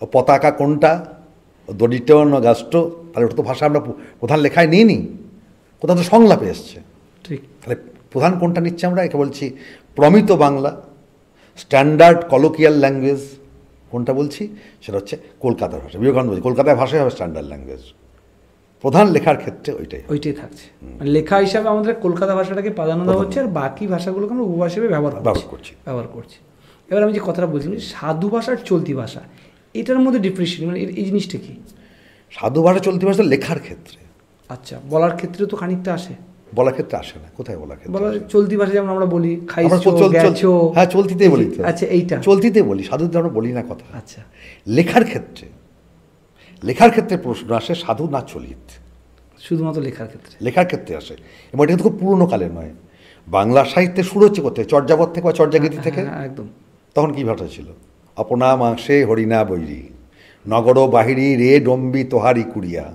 S1: ও পতাকা কোনটা, ও দড়িট না গাছটো, তাহলে ওটা তো ভাষা আমরা প্রধান লেখায় নিইনি, কোথাও তো সংলাপে এসছে।
S2: ঠিক।
S1: তাহলে প্রধান কোনটা নিচ্ছি আমরা? একে বলছি প্রমিত বাংলা, স্ট্যান্ডার্ড কলোকিয়াল ল্যাঙ্গুয়েজ। কোনটা বলছি? সেটা হচ্ছে কলকাতার ভাষা। বিবেকানন্দ বলছি কলকাতার ভাষাই হবে স্ট্যান্ডার্ড ল্যাঙ্গুয়েজ। প্রধান লেখার ক্ষেত্রে ওইটাই
S2: থাকছে। মানে লেখা হিসাবে আমাদের কলকাতা ভাষাটাকে প্রাধান্য দেওয়া হচ্ছে, আর বাকি ভাষাগুলোকে আমরা উপভাষা হিসেবে ব্যবহার করছি। এবার আমি যে কথাটা বলছিলাম, সাধু ভাষার চলতি ভাষা, এটার মধ্যে ডিফারেন্সিয়েশন, মানে এই জিনিসটা কি?
S1: সাধু ভাষা চলতি ভাষা লেখার ক্ষেত্রে।
S2: আচ্ছা, বলার ক্ষেত্রে তো খানিকটা আসে।
S1: বলার ক্ষেত্রে আসে না। কোথায় বলার ক্ষেত্রে?
S2: বলার চলতি ভাষা যেমন আমরা বলি
S1: হ্যাঁ, চলতিতেই বলি।
S2: আচ্ছা, এইটা
S1: চলতিতে বলি, সাধুতে আমরা বলি না কথা।
S2: আচ্ছা,
S1: লেখার ক্ষেত্রে প্রশ্ন আসে সাধু না চলিত,
S2: শুধুমাত্র লেখার ক্ষেত্রে
S1: আসে। এবং এটা কিন্তু খুব পুরোনো কালের নয়। বাংলা সাহিত্যে শুরু হচ্ছে করতে চর্যাপদ থেকে বা চর্যাগীতি থেকে।
S2: একদম।
S1: তখন কি ভাষা ছিল? আপনা মাংসে হরিণা বৈরি, নগর বাহিরি রে ডম্বি তোহারি কুড়িয়া।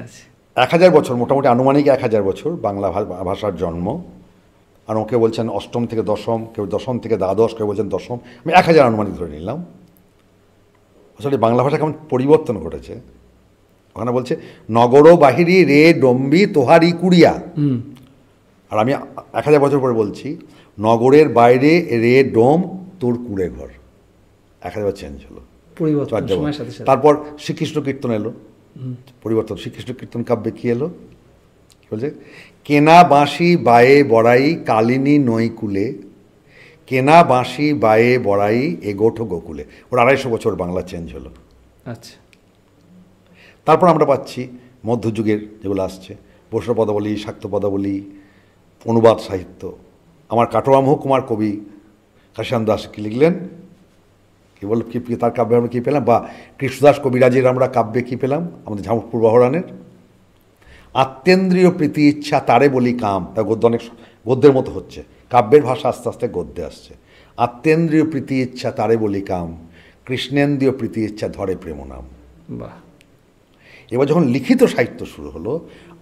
S2: আচ্ছা,
S1: 1000 বছর, মোটামুটি আনুমানিক 1000 বছর বাংলা ভাষার জন্ম। আর কেউ বলছেন 8ম থেকে 10ম, কেউ 10ম থেকে দ্বাদশ, কেউ বলছেন 10ম। আমি 1000 আনুমানিক ধরে নিলাম। আসলে বাংলা ভাষা কেমন পরিবর্তন ঘটেছে। ওখানে বলছে নগর বাহিরি রে ডম্বি তোহারি কুড়িয়া, আর আমি 1000 বছর পরে বলছি নগরের বাইরে রে ডোম তোর কুড়ে ঘর। 1000 চেঞ্জ হলো,
S2: পরিবর্তন।
S1: তারপর শ্রীকৃষ্ণ কীর্তন এলো, পরিবর্তন। শ্রীকৃষ্ণ কীর্তন কাব্যে কী এলো? বলছে কেনা বাঁশি বায়ে বড়াই কালিনী নৈকুলে, কেনা বাঁশি বায়ে বড়াই এগোঠো গোকুলে। ওর 250 বছর বাংলা চেঞ্জ হলো।
S2: আচ্ছা,
S1: তারপর আমরা পাচ্ছি মধ্যযুগের যেগুলো আসছে, বৈষ্ণব পদাবলী, শাক্ত পদাবলী, অনুবাদ সাহিত্য। আমার কাটোয়া মহকুমার কবি কাশিরাম দাস কী লিখলেন, কী বল, কী তার কাব্যে আমরা কী পেলাম, বা কৃষ্ণদাস কবিরাজের আমরা কাব্যে কী পেলাম, আমাদের ঝামুকপুর বহরানের আত্মেন্দ্রিয় প্রীতি ইচ্ছা তারে বলি কাম। তার গদ্য অনেক গদ্যের মতো হচ্ছে, কাব্যের ভাষা আস্তে আস্তে গদ্যে আসছে। আত্মেন্দ্রিয় প্রীতি ইচ্ছা তারে বলি কাম, কৃষ্ণেন্দ্রীয় প্রীতি ইচ্ছা ধরে প্রেম নাম।
S2: বাহ।
S1: এবার যখন লিখিত সাহিত্য শুরু হলো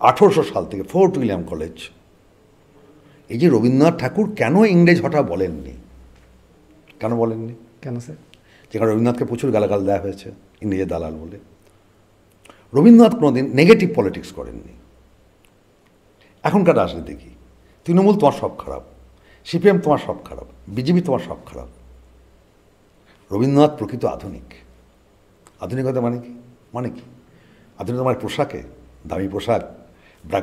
S1: 1800 সাল থেকে, ফোর্ট উইলিয়াম কলেজ। এই যে রবীন্দ্রনাথ ঠাকুর কেন ইংরেজ হঠাৎ বলেননি? কেন বলেননি?
S2: কেন স্যার?
S1: যেখানে রবীন্দ্রনাথকে প্রচুর গালাগাল দেওয়া হয়েছে ইংরেজের দালাল বলে। রবীন্দ্রনাথ কোনোদিন নেগেটিভ পলিটিক্স করেননি। এখনকার রাজনীতি কি? তৃণমূল তোমার সব খারাপ, সিপিএম তোমার সব খারাপ, বিজেপি তোমার সব খারাপ। রবীন্দ্রনাথ প্রকৃত আধুনিক। আধুনিকতা মানে কি? আধুনিকতা মানে পোশাকে, দামি পোশাক,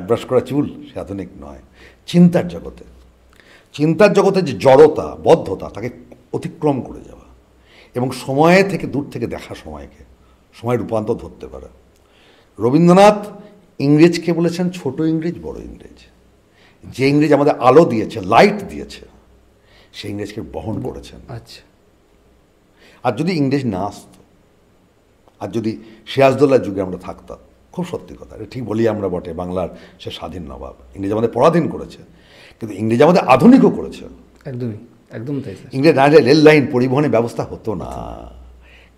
S1: ব্রাশ করা চুল, সে আধুনিক নয়। চিন্তার জগতে যে জড়তা, বদ্ধতা, তাকে অতিক্রম করে যাওয়া, এবং সময়ে থেকে দূর থেকে দেখা, সময়ের রূপান্তর ধরতে পারা। রবীন্দ্রনাথ ইংরেজকে বলেছেন ছোট ইংরেজ, বড় ইংরেজ। যে ইংরেজ আমাদের আলো দিয়েছে, লাইট দিয়েছে, সেই ইংরেজকে বহন করেছেন।
S2: আচ্ছা।
S1: আর যদি ইংরেজ না আসতো, আর যদি সিরাজদৌল্লার যুগে আমরা থাকতাম, খুব সত্যি কথা, এটা ঠিক বলি আমরা বটে, বাংলার সে স্বাধীন নবাব, ইংরেজ আমাদের পরাধীন করেছে, কিন্তু ইংরেজ আমাদের আধুনিকও করেছে।
S2: একদম তাই।
S1: ইংরেজ না হলে রেল লাইন, পরিবহনের ব্যবস্থা হতো না,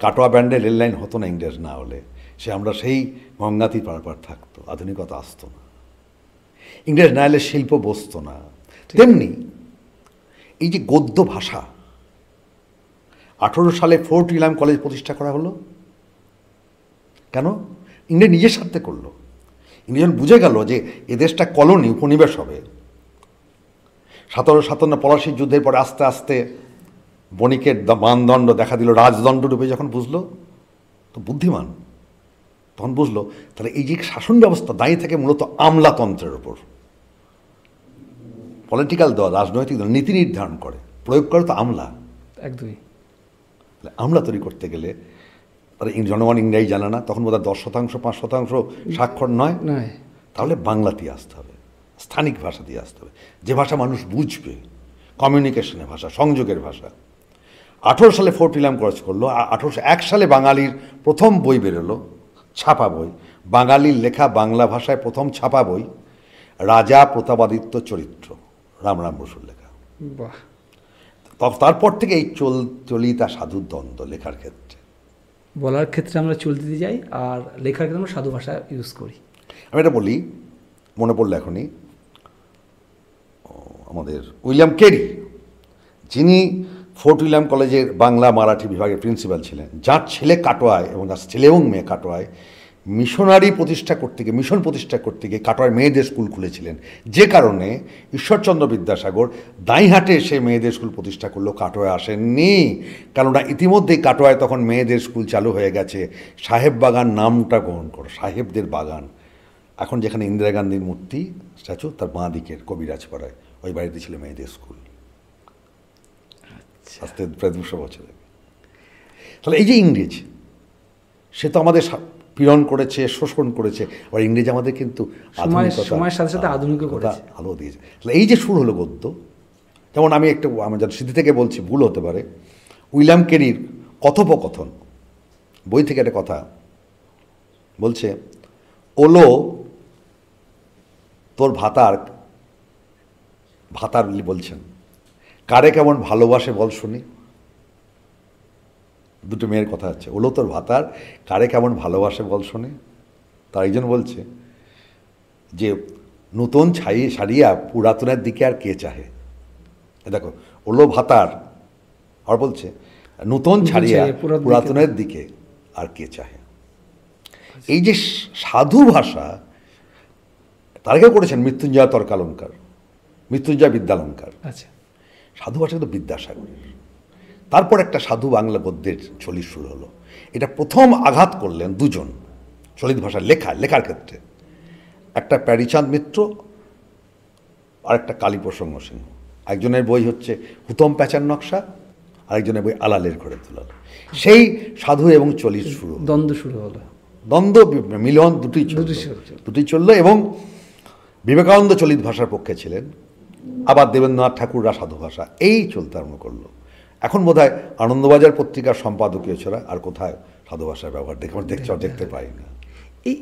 S1: কাটোয়া ব্যান্ডে রেল লাইন হতো না ইংরেজ না হলে, আমরা সেই গঙ্গাতি পারাপার থাকতো, আধুনিকতা আসতো না। ইংরেজ না এলে শিল্প বসতো না। তেমনি এই যে গদ্য ভাষা, 1800 সালে ফোর্ট উইলিয়াম কলেজ প্রতিষ্ঠা করা হলো কেন? ইংরেজ নিজের স্বার্থে করলো। ইংরেজ বুঝে গেল যে এদেশটা কলোনি, উপনিবেশ হবে। 1757 পলাশির যুদ্ধের পরে আস্তে আস্তে বণিকের মানদণ্ড দেখা দিল, রাজদণ্ড রূপে যখন বুঝলো, তো বুদ্ধিমান তখন বুঝলো তাহলে এই যে শাসন ব্যবস্থা দাঁড়িয়ে থাকে মূলত আমলাতন্ত্রের ওপর। পলিটিক্যাল দল, রাজনৈতিক দল নীতি নির্ধারণ করে, প্রয়োগ করে তো আমলা।
S2: একদমই।
S1: আমলা তৈরি করতে গেলে তাহলে জনগণ ইংরেজি জানে না, তখন বোধহয় 10%, 5% স্বাক্ষর নয়, তাহলে বাংলাতেই আসতে হবে। স্থানিক ভাষা দিয়ে আসতে হবে, যে ভাষা মানুষ বুঝবে, কমিউনিকেশনের ভাষা, সংযোগের ভাষা। 18 সালে ফোর্ট উইলিয়াম ক্রস করলো, 1801 সালে বাঙালির প্রথম বই বেরোলো, ছাপা বই, বাঙালির লেখা বাংলা ভাষায় প্রথম ছাপা বই, রাজা প্রতাপাদিত্য চরিত্র, রামরাম বসুর লেখা।
S2: বাহ।
S1: তারপর থেকে এই চলিতা সাধুর দ্বন্দ্ব লেখার ক্ষেত্রে।
S2: বলার ক্ষেত্রে আমরা চলতে যাই, আর লেখার ক্ষেত্রে আমরা সাধু ভাষা ইউজ করি।
S1: আমি এটা বলি, মনে পড়লো এখনই, আমাদের উইলিয়াম কেরি, যিনি ফোর্ট উইলিয়াম কলেজের বাংলা মারাঠি বিভাগের প্রিন্সিপাল ছিলেন, যার ছেলে কাটোয়ায় এবং যার ছেলে এবং মেয়ে কাটোয়ায় মিশন প্রতিষ্ঠা করতে গিয়ে কাটোয়ায় মেয়েদের স্কুল খুলেছিলেন, যে কারণে ঈশ্বরচন্দ্র বিদ্যাসাগর দাঁইহাটে এসে মেয়েদের স্কুল প্রতিষ্ঠা করলো, কাটোয়ায় আসেননি। কেননা ইতিমধ্যেই কাটোয়ায় তখন মেয়েদের স্কুল চালু হয়ে গেছে। সাহেব বাগান নামটা গ্রহণ করো, সাহেবদের বাগান। এখন যেখানে ইন্দিরা গান্ধীর মূর্তি স্ট্যাচু, তার বাঁ দিকের কবিরাজপাড়ায় ওই বাড়িতে ছিল মেয়েদের স্কুল, আস্তে প্রায় 200 বছর আগে। তাহলে এই যে ইংরেজ, সে তো আমাদের পীড়ন করেছে, শোষণ করেছে, আর ইংরেজ আমাদের কিন্তু
S2: সময়ের সাথে সাথে আধুনিকও করেছে,
S1: আলো দিয়েছে। তাহলে এই যে সুর হলো গদ্য, যেমন আমি আমার যার স্মৃতি থেকে বলছি, ভুল হতে পারে, উইলিয়াম কেরির কথোপকথন বই থেকে একটা কথা বলছে, ওলো তোর ভাতার বলছেন, কারে কেমন ভালোবাসে বল শুনি। দুটো মেয়ের কথা আছে, ওলো তোর ভাতার কারে কেমন ভালোবাসে বল শুনি। তার একজন বলছে যে নূতন সারিয়া পুরাতনের দিকে আর কে চাহে। দেখো, ওলো ভাতার, আর বলছে নূতন ছাড়িয়া পুরাতনের দিকে আর কে চাহে। এই যে সাধু ভাষা, তার আগেও করেছেন মৃত্যুঞ্জয় তর্কালঙ্কার, মৃত্যুঞ্জয় বিদ্যালঙ্কার।
S2: আচ্ছা,
S1: সাধু ভাষা কিন্তু বিদ্যাসাগরের। তারপর একটা সাধু বাংলা গদ্যের চলিত শুরু হলো। এটা প্রথম আঘাত করলেন দুজন চলিত ভাষা লেখার ক্ষেত্রে, একটা প্যারীচাঁদ মিত্র আর একটা কালীপ্রসন্ন সিংহ। একজনের বই হচ্ছে হুতম প্যাঁচার নকশা, আরেকজনের বই আলালের ঘরে তুলাল। সেই সাধু এবং চলিত
S2: দ্বন্দ্ব শুরু হলো,
S1: মিলন দুটি চললো। এবং বিবেকানন্দ চলিত ভাষার পক্ষে ছিলেন, আবার দেবেন্দ্রনাথ ঠাকুররা সাধু ভাষা, এই চলতে আরম্ভ করলো। এখন বোধহয় আনন্দবাজার পত্রিকার সম্পাদকীয় ছাড়া আর কোথায় সাধু ভাষার ব্যবহার দেখতে পাই না।
S2: এই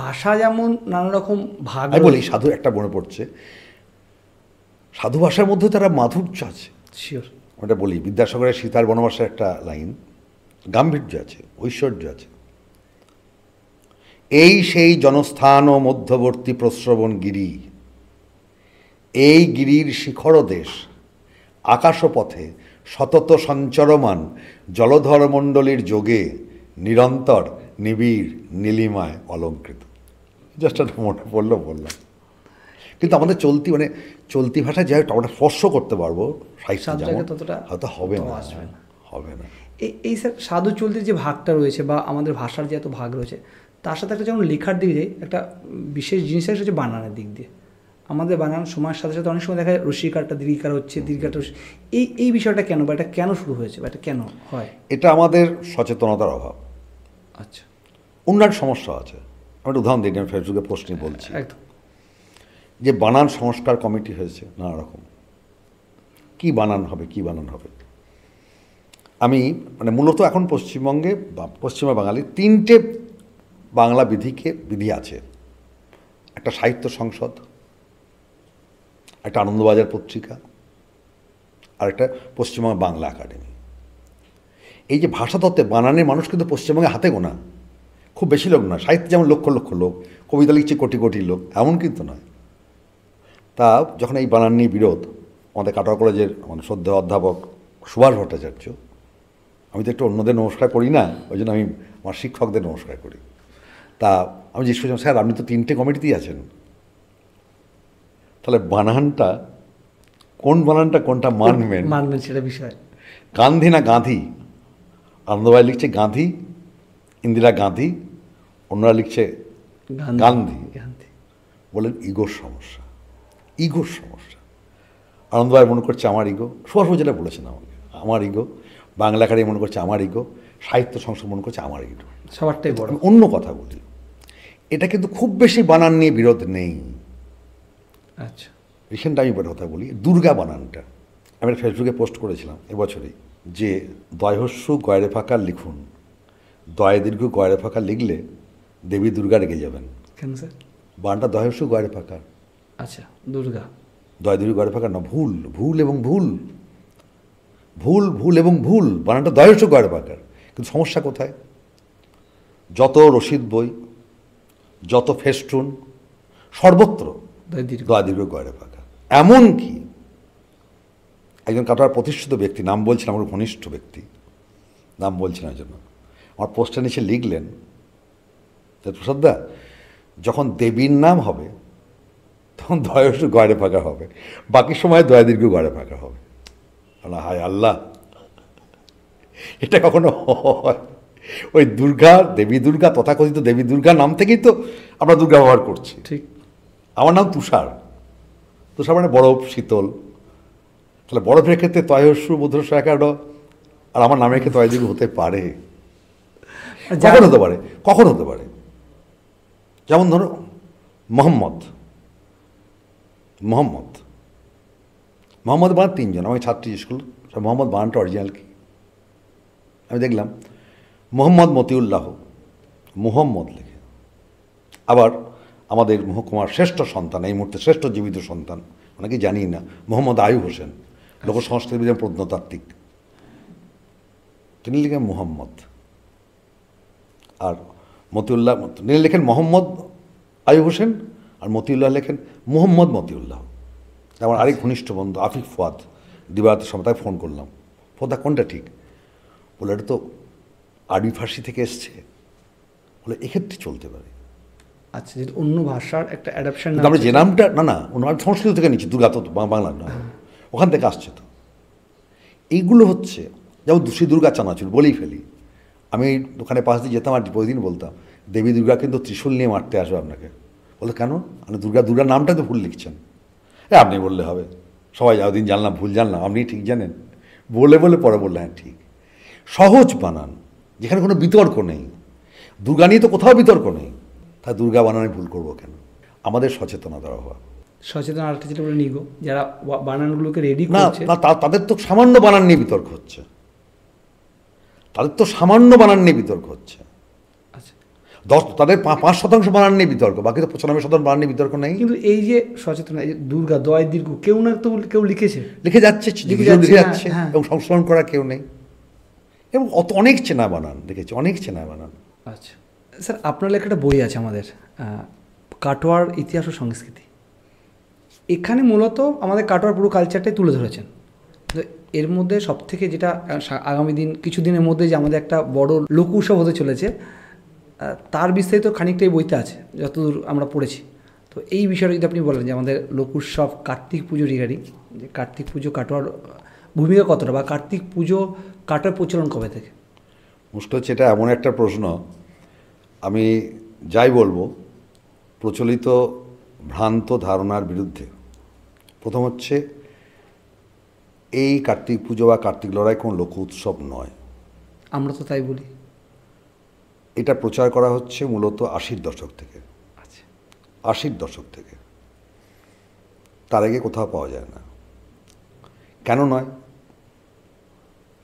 S2: ভাষা যেমন নানা রকম ভাগ,
S1: আমি বলি সাধু একটা মনে পড়ছে, সাধু ভাষার মধ্যে তারা মাধুর্য আছে।
S2: শিওর,
S1: ওটা বলি, বিদ্যাসাগরের সীতার বনবাসের একটা লাইন, গাম্ভীর্য আছে, ঐশ্বর্য আছে। এই সেই জনস্থান ও মধ্যবর্তী প্রশ্রবণ গিরি, এই গিরির শিখর দেশ, আকাশপথে সতত সঞ্চরমান জলধর মণ্ডলীর যোগে নিরন্তর নিবিড় নীলিমায় অলঙ্কৃত। জাস্ট মনে পড়লো বললাম। কিন্তু আমাদের চলতি ভাষায় যে আমরা স্পর্শ করতে পারবো সাহিত্য,
S2: ততটা
S1: হয়তো হবে না।
S2: এই স্যার সাধু চলতির যে ভাগটা রয়েছে, বা আমাদের ভাষার যে এত ভাগ রয়েছে, তার সাথে একটা যেমন লেখার দিকে যাই, একটা বিশেষ জিনিস হচ্ছে বানানের দিক দিয়ে। আমাদের বানান সময়ের সাথে সাথে অনেক সময় দেখা যায় রসিকারটা দীর্ঘিকার হচ্ছে, দীর্ঘাটা এই বিষয়টা কেন, বা এটা কেন শুরু হয়েছে, বা এটা কেন হয়?
S1: এটা আমাদের সচেতনতার অভাব।
S2: আচ্ছা,
S1: অন্যান্য সমস্যা আছে। আমি একটা উদাহরণ দিই, আমি ফেসবুকে পোস্ট নিয়ে বলছি,
S2: একদম, যে
S1: বানান সংস্কার কমিটি হয়েছে নানা রকম, কি বানান হবে। আমি মূলত এখন পশ্চিমবঙ্গে বা পশ্চিমা বাঙালি 3টে বাংলা বিধি আছে। একটা সাহিত্য সংসদ, একটা আনন্দবাজার পত্রিকা, আর একটা পশ্চিমবঙ্গ বাংলা একাডেমি। এই যে ভাষাতত্ত্বে বানানের মানুষ কিন্তু পশ্চিমবঙ্গে হাতে গোনা, খুব বেশি লোক নয়। সাহিত্যে যেমন লক্ষ লক্ষ লোক, কবিতা লিখছে কোটি কোটি লোক, এমন কিন্তু নয়। তা যখন এই বানান নিয়ে বিরোধ, আমাদের কাটোয়া কলেজের শ্রদ্ধেয় অধ্যাপক সুভাষ ভট্টাচার্য, আমি তো একটু অন্যদের নমস্কার করি না, ওই জন্য আমি আমার শিক্ষকদের নমস্কার করি। তা আমি জিজ্ঞেস করছিলাম, স্যার আপনি তো 3টে কমিটিতেই আছেন, তাহলে কোন বানানটা কোনটা মানবেন
S2: সেটা বিষয়।
S1: গান্ধী না গাঁধী? আনন্দবাই লিখছে গাঁধী, ইন্দিরা গাঁধী, অন্যরা লিখছে গান্ধী। বলেন ইগোর সমস্যা। আনন্দবাই মনে করছে আমার ইগো, সুভাষ যেটা বলেছেন আমাকে, আমার ইগো, বাংলা একাডেমি মনে করছে আমার ইগো, সাহিত্য সংসদ মনে করছে আমার ইগো,
S2: সবারটাই বড়।
S1: অন্য কথা বলি, এটা কিন্তু খুব বেশি বানান নিয়ে বিরোধ নেই।
S2: আচ্ছা,
S1: রিসেন্ট আমি বড় কথা বলি, দুর্গা বানানটা আমি ফেসবুকে পোস্ট করেছিলাম এবছরই, যে দয়হস্যু গয়রে ফাঁকা লিখুন, দয় দীর্ঘ গয়রে ফাঁকা লিখলে দেবী দুর্গা রেগে যাবেন।
S2: কেন স্যার?
S1: বানানটা দয়হস্যু গয়রে ফাঁকা,
S2: আচ্ছা, দুর্গা,
S1: দয় দীর্ঘ গয়রে ফাঁকা না, ভুল ভুল এবং ভুল, ভুল ভুল এবং ভুল, বানানটা দয়হস্যু গয়রে ফাঁকার। কিন্তু সমস্যা কোথায়? যত রসিদ বই, যত ফেস্টুন, সর্বত্র দয় দীর্ঘ গয়রে ফাঁকা। এমনকি একজন কাটোয়ার প্রতিষ্ঠিত ব্যক্তি, নাম বলছেন, আমার ঘনিষ্ঠ ব্যক্তি, নাম বলছেন না জন্য, আমার পোস্টার নিচে লিখলেন, প্রসাদদা যখন দেবীর নাম হবে তখন দয়স্য গয়রে ফাঁকা হবে, বাকি সময় দয়া দীর্ঘ গয়রে ফাঁকা হবে। হায় আল্লাহ, এটা কখনো হয়? ওই দুর্গা, দেবী দুর্গা, তথাকথিত দেবী দুর্গা নাম থেকেই তো আমরা দুর্গা ব্যবহার করছি।
S2: ঠিক।
S1: আমার নাম তুষার, তুষার মানে বরফ, শীতল। তাহলে বরফের ক্ষেত্রে তয়স্যু মধ্যস্য একাড, আর আমার নামের ক্ষেত্রে তয়দীর্ঘ হতে পারে, কখন হতে পারে, কখন হতে পারে? যেমন ধরো মোহাম্মদ, মোহাম্মদ মোহাম্মদ বানান তিনজন, আমাকে ছাত্রী স্কুল, মোহাম্মদ বানানটা অরিজিনাল কি? আমি দেখলাম মোহাম্মদ মতিউল্লাহ, মুহাম্মদ লেখে। আবার আমাদের মহকুমার শ্রেষ্ঠ সন্তান, এই মুহূর্তে শ্রেষ্ঠ জীবিত সন্তান, অনেকে জানি না, মোহাম্মদ আয়ুব হোসেন, লোক সংস্কৃতিবিদ প্রত্নতাত্ত্বিক, তিনি লিখেন মুহাম্মদ। আর মতিউল্লাহ, তিনি লেখেন মোহাম্মদ আয়ুব হোসেন, আর মতিউল্লাহ লেখেন মুহাম্মদ মতিউল্লাহ। আমার আরেক ঘনিষ্ঠ বন্ধু আফিক ফুয়াদ, দিবারাতের সময় তাকে ফোন করলাম, ফোদা কোনটা ঠিক? বলে এটা তো আরবি ফার্সি থেকে এসছে। বলে এক্ষেত্রে চলতে পারে।
S2: আচ্ছা, যেটা অন্য ভাষার একটা অ্যাডাপশন,
S1: আমরা যে নামটা, না না, অন্য সংস্কৃত থেকে নিচ্ছি, দুর্গা তো বাংলা না, ওখান থেকে আসছে তো। এইগুলো হচ্ছে যেমন শ্রী দুর্গা চানাচুর, বলেই ফেলি। আমি ওখানে পাশ দিয়ে যেতাম আর প্রতিদিন বলতাম, দেবী দুর্গা কিন্তু ত্রিশূল নিয়ে মারতে আসবে আপনাকে। বলতো কেন? মানে দুর্গার নামটা তো ভুল লিখছেন। আপনি বললে হবে, সবাই যাওদিন জানলাম, ভুল জানলাম, আপনি ঠিক জানেন, বলে বলে পরে বললেন হ্যাঁ ঠিক। সহজ বানান, যেখানে কোনো বিতর্ক নেই। দুর্গা নিয়ে তো কোথাও বিতর্ক নেই, তা দুর্গা বানানে ভুল করবো কেন? আমাদের সচেতনতার অভাব।
S2: সচেতন আরেকটা যেটা বলে নিগো, যারা বানানগুলোকে রেডি
S1: না,
S2: করছে,
S1: তাদের তো সামান্য বানান নিয়ে বিতর্ক হচ্ছে, তাদের তো সামান্য বানান নিয়ে বিতর্ক হচ্ছে।
S2: আচ্ছা,
S1: তাদের 5% বানান নিয়ে বিতর্ক, বাকি তো 95% বানান নিয়ে বিতর্ক নেই।
S2: কিন্তু এই যে সচেতন, এই যে দুর্গা দয় দীর্ঘ, কেউ না তো কেউ লিখেছে,
S1: লিখে যাচ্ছে, লিখে যাচ্ছে,
S2: হ্যাঁ।
S1: এবং সংশোধন করা কেউ নেই। এবং অনেক চেনা বানান দেখেছি, অনেক চেনা বানান।
S2: আচ্ছা স্যার, আপনার লেখা একটা বই আছে আমাদের, কাটোয়ার ইতিহাস ও সংস্কৃতি। এখানে মূলত আমাদের কাটোয়ার পুরো কালচারটাই তুলে ধরেছেন। তো এর মধ্যে সবথেকে যেটা আগামী দিন, কিছুদিনের মধ্যে যে আমাদের একটা বড় লোক উৎসব হতে চলেছে, তার বিস্তারিত খানিকটা এই বইতে আছে যতদূর আমরা পড়েছি। তো এই বিষয়টা যদি আপনি বলেন যে আমাদের লোক উৎসব, কার্তিক পুজো রিগার্ডিং, যে কার্তিক পুজো কাটোয়ার ভূমিকা কতটা, বা কার্তিক পুজো কাটোয়ার প্রচলন কবে থেকে?
S1: মুশকিল হচ্ছে, এটা এমন একটা প্রশ্ন, আমি যাই বলবো প্রচলিত ভ্রান্ত ধারণার বিরুদ্ধে। প্রথম হচ্ছে, এই কার্তিক পুজো বা কার্তিক লড়াই কোনো লোক উৎসব নয়।
S2: আমরা তো তাই বলি।
S1: এটা প্রচার করা হচ্ছে মূলত 80-র দশক থেকে।
S2: আচ্ছা,
S1: 80-র দশক থেকে, তার আগে কোথাও পাওয়া যায় না। কেন নয়?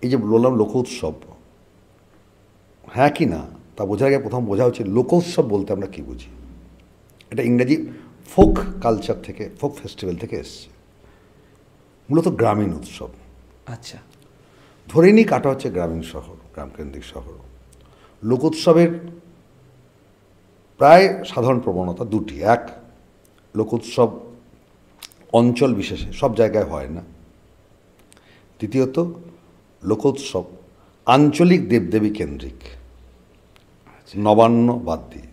S1: এই যে বললাম লোক উৎসব, হ্যাঁ কি না তা বোঝার আগে প্রথম বোঝা হচ্ছে লোকোৎসব বলতে আমরা কী বুঝি। এটা ইংরেজি ফোক কালচার থেকে, ফোক ফেস্টিভ্যাল থেকে এসছে, মূলত গ্রামীণ উৎসব।
S2: আচ্ছা,
S1: ধরে নিই কাটা হচ্ছে গ্রামীণ শহর, গ্রামকেন্দ্রিক শহর। লোকোৎসবের প্রায় সাধারণ প্রবণতা দুটি। এক, লোকোৎসব অঞ্চল বিশেষে সব জায়গায় হয় না। দ্বিতীয়ত, লোকোৎসব আঞ্চলিক দেবদেবী কেন্দ্রিক, নবান্ন বাদ দিয়ে।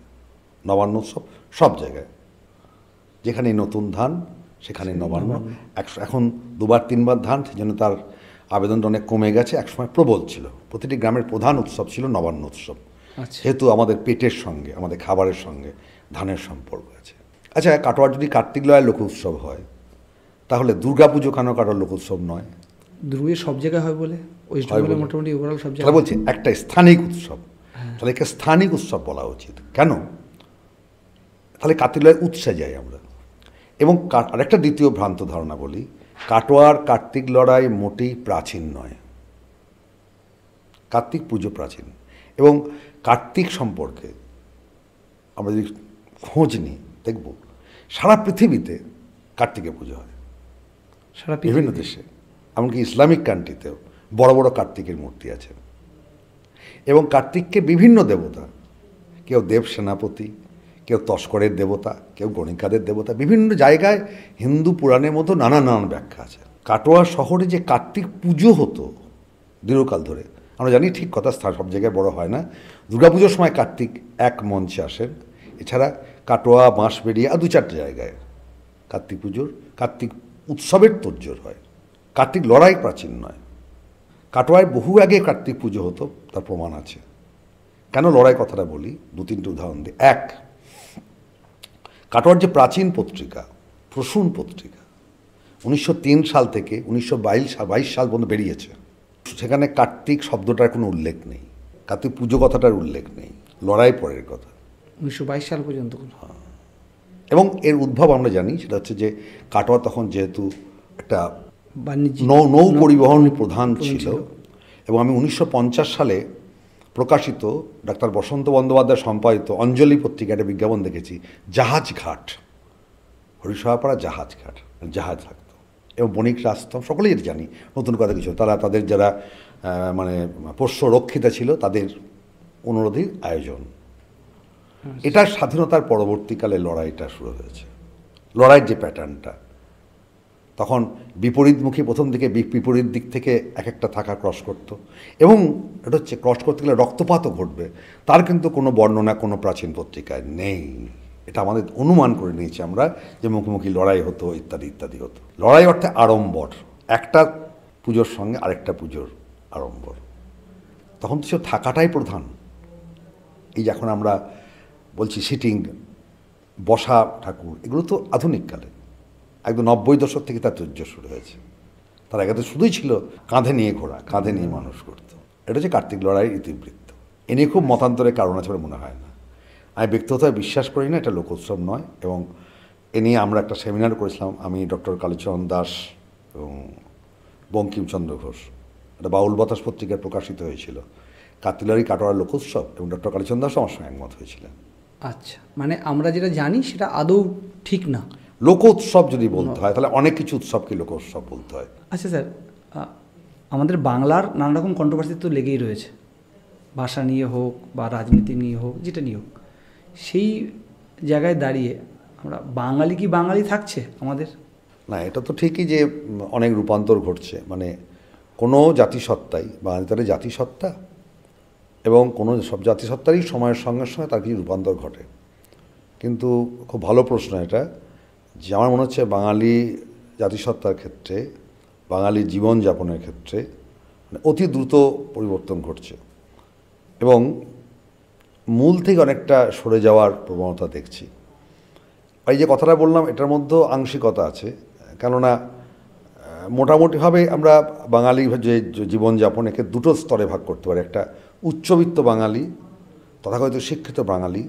S1: নবান্ন উৎসব সব জায়গায়, যেখানে নতুন ধান সেখানে নবান্ন। এখন 2-3বার ধান, সেজন্য তার আবেদনটা অনেক কমে গেছে। একসময় প্রবল ছিল, প্রতিটি গ্রামের প্রধান উৎসব ছিল নবান্ন উৎসব। যেহেতু আমাদের পেটের সঙ্গে, আমাদের খাবারের সঙ্গে ধানের সম্পর্ক আছে। আচ্ছা, কাটোয়ার যদি কার্তিক লড়াই লোক উৎসব হয়, তাহলে দুর্গাপুজো কেন কাটোয়ার লোক উৎসব নয়?
S2: দুর্গা সব জায়গায় হয় বলে, ওয়েস্ট বেঙ্গলে মোটামুটি ওভারঅল সব জায়গায়।
S1: তাহলে বলছি একটা স্থানিক উৎসব, তাহলে একে স্থানিক উৎসব বলা উচিত। কেন? তাহলে কার্তিক লড়াই উৎসে যাই আমরা। এবং আরেকটা দ্বিতীয় ভ্রান্ত ধারণা বলি, কাটোয়ার কার্তিক লড়াই মোটেই প্রাচীন নয়। কার্তিক পুজো প্রাচীন, এবং কার্তিক সম্পর্কে আমরা যদি খোঁজ নিই দেখব সারা পৃথিবীতে কার্তিকের পুজো হয়,
S2: সারা
S1: বিভিন্ন দেশে, এমনকি ইসলামিক কান্ট্রিতেও বড় বড় কার্তিকের মূর্তি আছে। এবং কার্তিককে বিভিন্ন দেবতা, কেউ দেব সেনাপতি, কেউ তস্করের দেবতা, কেউ গণিকাদের দেবতা, বিভিন্ন জায়গায় হিন্দু পুরাণের মতো নানান ব্যাখ্যা আছে। কাটোয়া শহরে যে কার্তিক পুজো হতো দীর্ঘকাল ধরে, আমরা জানি ঠিক কথা, স্থান সব জায়গায় বড় হয় না। দুর্গাপুজোর সময় কার্তিক এক মঞ্চে আসেন, এছাড়া কাটোয়া, বাঁশবেড়িয়া আর 2-4টে জায়গায় কার্তিক উৎসবের তোড়জোড় হয়। কার্তিক লড়াই প্রাচীন নয়। কাটোয়ায় বহু আগে কার্তিক পুজো হতো, তার প্রমাণ আছে। কেন লড়াই কথাটা বলি, 2-3টে উদাহরণ দিই। এক, কাটোয়ার যে প্রাচীন পত্রিকা প্রসূন পত্রিকা 1903 সাল থেকে 1922 সাল পর্যন্ত বেরিয়েছে, সেখানে কার্তিক শব্দটার কোনো উল্লেখ নেই, কার্তিক পুজো কথাটার উল্লেখ নেই, লড়াই পরের কথা।
S2: 1922 সাল পর্যন্ত।
S1: এবং এর উদ্ভব আমরা জানি, সেটা হচ্ছে যে কাটোয়া তখন যেহেতু একটা
S2: বাণিজ্যিক
S1: নৌ পরিবহন প্রধান ছিল, এবং আমি 1950 সালে প্রকাশিত ডাক্তার বসন্ত বন্দ্যোপাধ্যায় সম্পাদিত অঞ্জলি পত্রিকায় একটা বিজ্ঞাপন দেখেছি, জাহাজঘাট, হরিশাপাড়া জাহাজঘাট, জাহাজ থাকতো এবং বণিকরা আসতাম, সকলেই এটা জানি, নতুন কথা কিছু। তারা তাদের যারা মানে পোষ্য রক্ষিতা ছিল তাদের অনুরোধেই আয়োজন। এটা স্বাধীনতার পরবর্তীকালে লড়াইটা শুরু হয়েছে। লড়াইয়ের যে প্যাটার্নটা, তখন বিপরীতমুখী প্রথম দিকে বিপরীত দিক থেকে এক একটা থাকা ক্রস করত, এবং এটা হচ্ছে ক্রস করতে গেলে রক্তপাতও ঘটবে, তার কিন্তু কোনো বর্ণনা কোনো প্রাচীন পত্রিকায় নেই। এটা আমাদের অনুমান করে নিয়েছি আমরা যে মুখোমুখি লড়াই হতো ইত্যাদি ইত্যাদি হতো। লড়াই অর্থে আড়ম্বর, একটা পুজোর সঙ্গে আরেকটা পুজোর আড়ম্বর। তখন তো সে থাকাটাই প্রধান। এই যে এখন আমরা বলছি সিটিং, বসা ঠাকুর, এগুলো তো আধুনিককালে, একদম 90 দশক থেকে তার তোড়জোড় শুরু হয়েছে। তার আগে তো শুধুই ছিল কাঁধে নিয়ে ঘোরা, কাঁধে নিয়ে মানুষ করত। এটা হচ্ছে কার্তিক লড়াইয়ের ইতিবৃত্ত। এ নিয়ে খুব মতান্তরের কারণ আছে বলে মনে হয় না। আমি ব্যক্তিগতভাবে বিশ্বাস করি না এটা লোকোৎসব নয়, এবং এ নিয়ে আমরা একটা সেমিনার করেছিলাম, আমি ডক্টর কালীচরণ দাস এবং বঙ্কিমচন্দ্র ঘোষ, এটা বাউল বাতাস পত্রিকায় প্রকাশিত হয়েছিল, কার্তিক লড়াই কাটোয়ার লোকোৎসব, এবং ডক্টর কালীচরণ দাসও আমার সঙ্গে একমত হয়েছিলেন।
S2: আচ্ছা, মানে আমরা যেটা জানি সেটা আদৌ ঠিক না।
S1: লোকোৎসব যদি বলতে হয় তাহলে অনেক কিছু উৎসবকে লোকোৎসব বলতে হয়।
S2: আচ্ছা স্যার, আমাদের বাংলার নানা রকম কন্ট্রোভার্সি তো লেগেই রয়েছে, ভাষা নিয়ে হোক বা রাজনীতি নিয়ে হোক, যেটা নিয়ে হোক। সেই জায়গায় দাঁড়িয়ে আমরা বাঙালি কি বাঙালি থাকছে আমাদের?
S1: না, এটা তো ঠিকই যে অনেক রূপান্তর ঘটছে, মানে কোনো জাতিসত্তাই বাঙালিদের জাতিসত্তা, এবং কোনো সব জাতিসত্তারই সময়ের সঙ্গে সঙ্গে তার কিছু রূপান্তর ঘটে। কিন্তু খুব ভালো প্রশ্ন এটা, যে আমার মনে হচ্ছে বাঙালি জাতিসত্তার ক্ষেত্রে, বাঙালি জীবনযাপনের ক্ষেত্রে মানে অতি দ্রুত পরিবর্তন ঘটছে, এবং মূল থেকে অনেকটা সরে যাওয়ার প্রবণতা দেখছি। এই যে কথাটা বললাম এটার মধ্যেও আংশিকতা আছে, কেননা মোটামুটিভাবে আমরা বাঙালি যে জীবনযাপন একে দুটো স্তরে ভাগ করতে পারি, একটা উচ্চবিত্ত বাঙালি, তথাকথিত শিক্ষিত বাঙালি,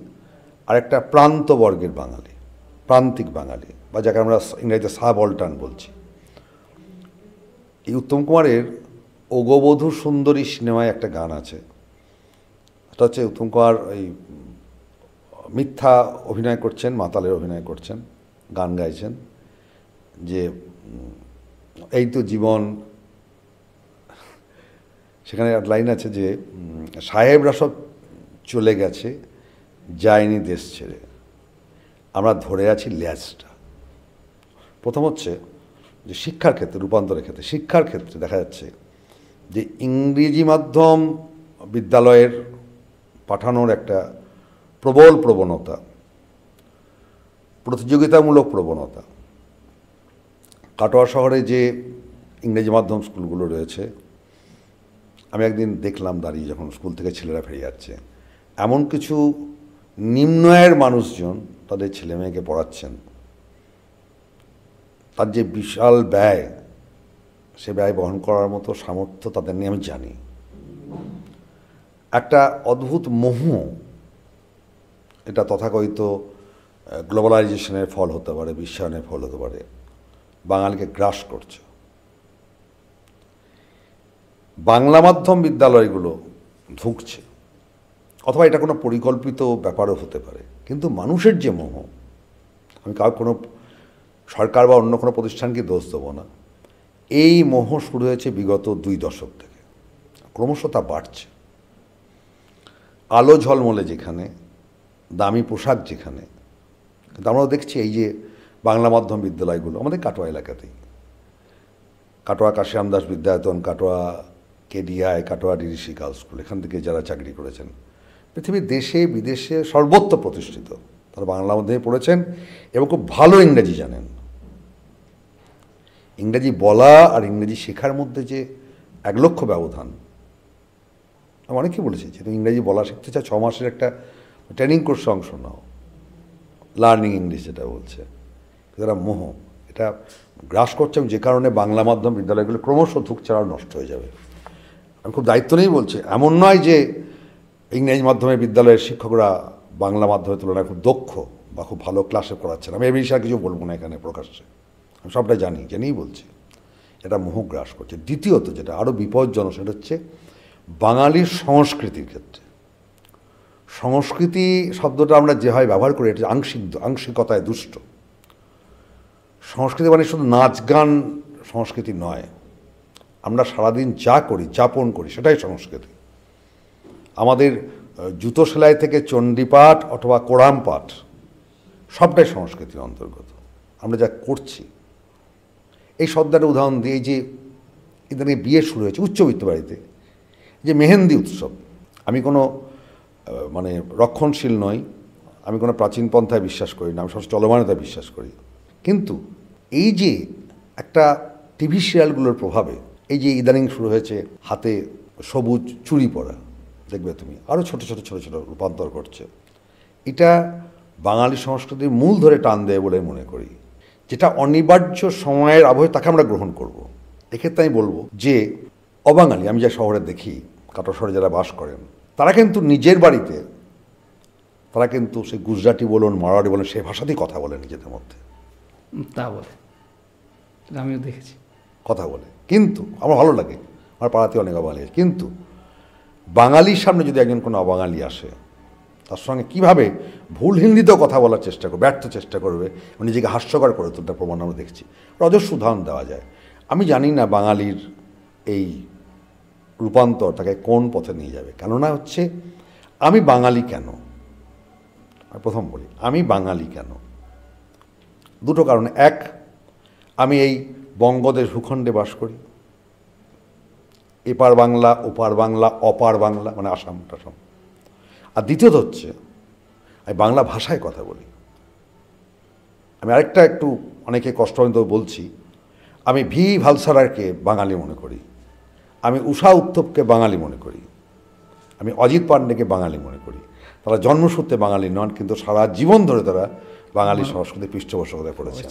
S1: আর একটা প্রান্ত বর্গের বাঙালি, প্রান্তিক বাঙালি, বা যাকে আমরা ইংরেজিতে সাবঅল্টার্ন বলছি। এই উত্তম কুমারের ওগবধূ সুন্দরী সিনেমায় একটা গান আছে, এটা হচ্ছে উত্তম কুমার এই মিথ্যা অভিনয় করছেন, মাতালের অভিনয় করছেন, গান গাইছেন যে এই তো জীবন, সেখানে এক লাইন আছে যে সাহেবরা সব চলে গেছে, যায়নি দেশ ছেড়ে, আমরা ধরে আছি ল্যাজটা। প্রথম হচ্ছে যে শিক্ষার ক্ষেত্রে, রূপান্তরের ক্ষেত্রে, শিক্ষার ক্ষেত্রে দেখা যাচ্ছে যে ইংরেজি মাধ্যম বিদ্যালয়ের পাঠানোর একটা প্রবল প্রবণতা, প্রতিযোগিতামূলক প্রবণতা। কাটোয়া শহরে যে ইংরেজি মাধ্যম স্কুলগুলো রয়েছে, আমি একদিন দেখলাম দাঁড়িয়ে যখন স্কুল থেকে ছেলেরা ফিরে যাচ্ছে, এমন কিছু নিম্ন আয়ের মানুষজন তাদের ছেলে মেয়েকে পড়াচ্ছেন, তার যে বিশাল ব্যয়, সে ব্যয় বহন করার মতো সামর্থ্য তাদের নিয়ে আমি জানি। একটা অদ্ভুত মোহ, এটা তথাকথিত গ্লোবালাইজেশনের ফল হতে পারে, বিশ্বায়নের ফল হতে পারে, বাঙালিকে গ্রাস করছে। বাংলা মাধ্যম বিদ্যালয়গুলো ঢুকছে, অথবা এটা কোনো পরিকল্পিত ব্যাপারও হতে পারে, কিন্তু মানুষের যে মোহ, আমি কোনো সরকার বা অন্য কোনো প্রতিষ্ঠানকে দোষ দেবো না, এই মোহ শুরু হয়েছে বিগত 2 দশক থেকে, ক্রমশ তা বাড়ছে। আলো ঝলমলে যেখানে, দামি পোশাক যেখানে, কিন্তু আমরাও দেখছি এই যে বাংলা মাধ্যম বিদ্যালয়গুলো আমাদের কাটোয়া এলাকাতেই, Katwa Kashiram Das Vidyayatan, Katwa কেডিআই, Katwa DDC girls school, এখান থেকে যারা চাকরি করেছেন পৃথিবীর দেশে বিদেশে সর্বত্র প্রতিষ্ঠিত, তারা বাংলা মাধ্যমে পড়েছেন এবং খুব ভালো ইংরেজি জানেন। ইংরেজি বলা আর ইংরেজি শেখার মধ্যে যে 1 লক্ষ ব্যবধান, আমি অনেকেই বলেছি যে তুমি ইংরেজি বলা শিখতে চাও, 6 মাসের একটা ট্রেনিং কোর্সে অংশ নাও, লার্নিং ইংলিশ যেটা বলছে, যারা মোহ এটা গ্রাস করছে, যে কারণে বাংলা মাধ্যম বিদ্যালয়গুলো ক্রমশ ঢুকছে আর নষ্ট হয়ে যাবে। আমি খুব দায়িত্ব নিয়েই বলছি, এমন নয় যে ইংরেজি মাধ্যমের বিদ্যালয়ের শিক্ষকরা বাংলা মাধ্যমের তুলনায় খুব দক্ষ বা খুব ভালো ক্লাসে পড়াচ্ছেন, আমি এই বিষয়ে কিছু বলবো না এখানে প্রকাশ্যে, আমি সবটাই জেনেই বলছি, এটা মোহ গ্রাস করছে। দ্বিতীয়ত যেটা আরও বিপজ্জনক, সেটা হচ্ছে বাঙালির সংস্কৃতির ক্ষেত্রে। সংস্কৃতি শব্দটা আমরা যেভাবে ব্যবহার করি, এটা আংশিকতায় দুষ্ট। সংস্কৃতি মানে শুধু নাচ গান সংস্কৃতি নয়, আমরা সারাদিন যা করি, যাপন করি, সেটাই সংস্কৃতি। আমাদের জুতো সেলাই থেকে চণ্ডীপাঠ অথবা কোরাম পাঠ সবটাই সংস্কৃতির অন্তর্গত। আমরা যা করছি, এই শব্দটা উদাহরণ দিয়ে, যে ইদানিং বিয়ে শুরু হয়েছে উচ্চবিত্ত বাড়িতে, যে মেহেন্দি উৎসব, আমি কোনো মানে রক্ষণশীল নই, আমি কোনো প্রাচীন পন্থায় বিশ্বাস করি না, আমি সব চলমানতায় বিশ্বাস করি, কিন্তু এই যে একটা টিভি সিরিয়ালগুলোর প্রভাবে এই যে ইদানিং শুরু হয়েছে হাতে সবুজ চুড়ি পরা, দেখবে তুমি আরও ছোট ছোট রূপান্তর করছে, এটা বাঙালি সংস্কৃতির মূল ধরে টান দেয় বলে মনে করি। যেটা অনিবার্য সময়ের আবহে তাকে আমরা গ্রহণ করব। এক্ষেত্রে আমি বলবো যে অবাঙালি, আমি যা শহরে দেখি, কাটোয়া শহরে যারা বাস করেন, তারা কিন্তু নিজের বাড়িতে তারা কিন্তু সেই গুজরাটি বলুন, মারোয়াড়ি বলুন, সেই ভাষাতেই কথা বলে নিজেদের মধ্যে,
S2: তা বলে, আমিও দেখেছি
S1: কথা বলে। কিন্তু আমার ভালো লাগে, আমার পাড়াতে অনেক অবাঙালি আছে, কিন্তু বাঙালির সামনে যদি একজন কোনো অবাঙালি আসে, তার সঙ্গে কীভাবে ভুল হিন্দিতেও কথা বলার চেষ্টা করবে, ব্যর্থ চেষ্টা করবে, নিজেকে হাস্যকর করে তোলতে প্রমাণ আমরা দেখছি, অজস্র উদাহরণ দেওয়া যায়। আমি জানি না বাঙালির এই রূপান্তর তাকে কোন পথে নিয়ে যাবে। কেননা হচ্ছে, আমি বাঙালি কেন, প্রথম বলি আমি বাঙালি কেন, দুটো কারণে। এক, আমি এই বঙ্গদেশ ভূখণ্ডে বাস করি, এপার বাংলা, ওপার বাংলা, অপার বাংলা, মানে আসাম টাসাম। আর দ্বিতীয়ত হচ্ছে, আমি বাংলা ভাষায় কথা বলি। আমি আরেকটা একটু অনেকে কষ্ট বলছি, আমি ভি ভালসারারকে বাঙালি মনে করি, আমি উষা উত্থপকে বাঙালি মনে করি, আমি অজিত পাণ্ডেকে বাঙালি মনে করি। তারা জন্মসূত্রে বাঙালি নন, কিন্তু সারা জীবন ধরে তারা বাঙালি সংস্কৃতির পৃষ্ঠপোষকতা করেছেন।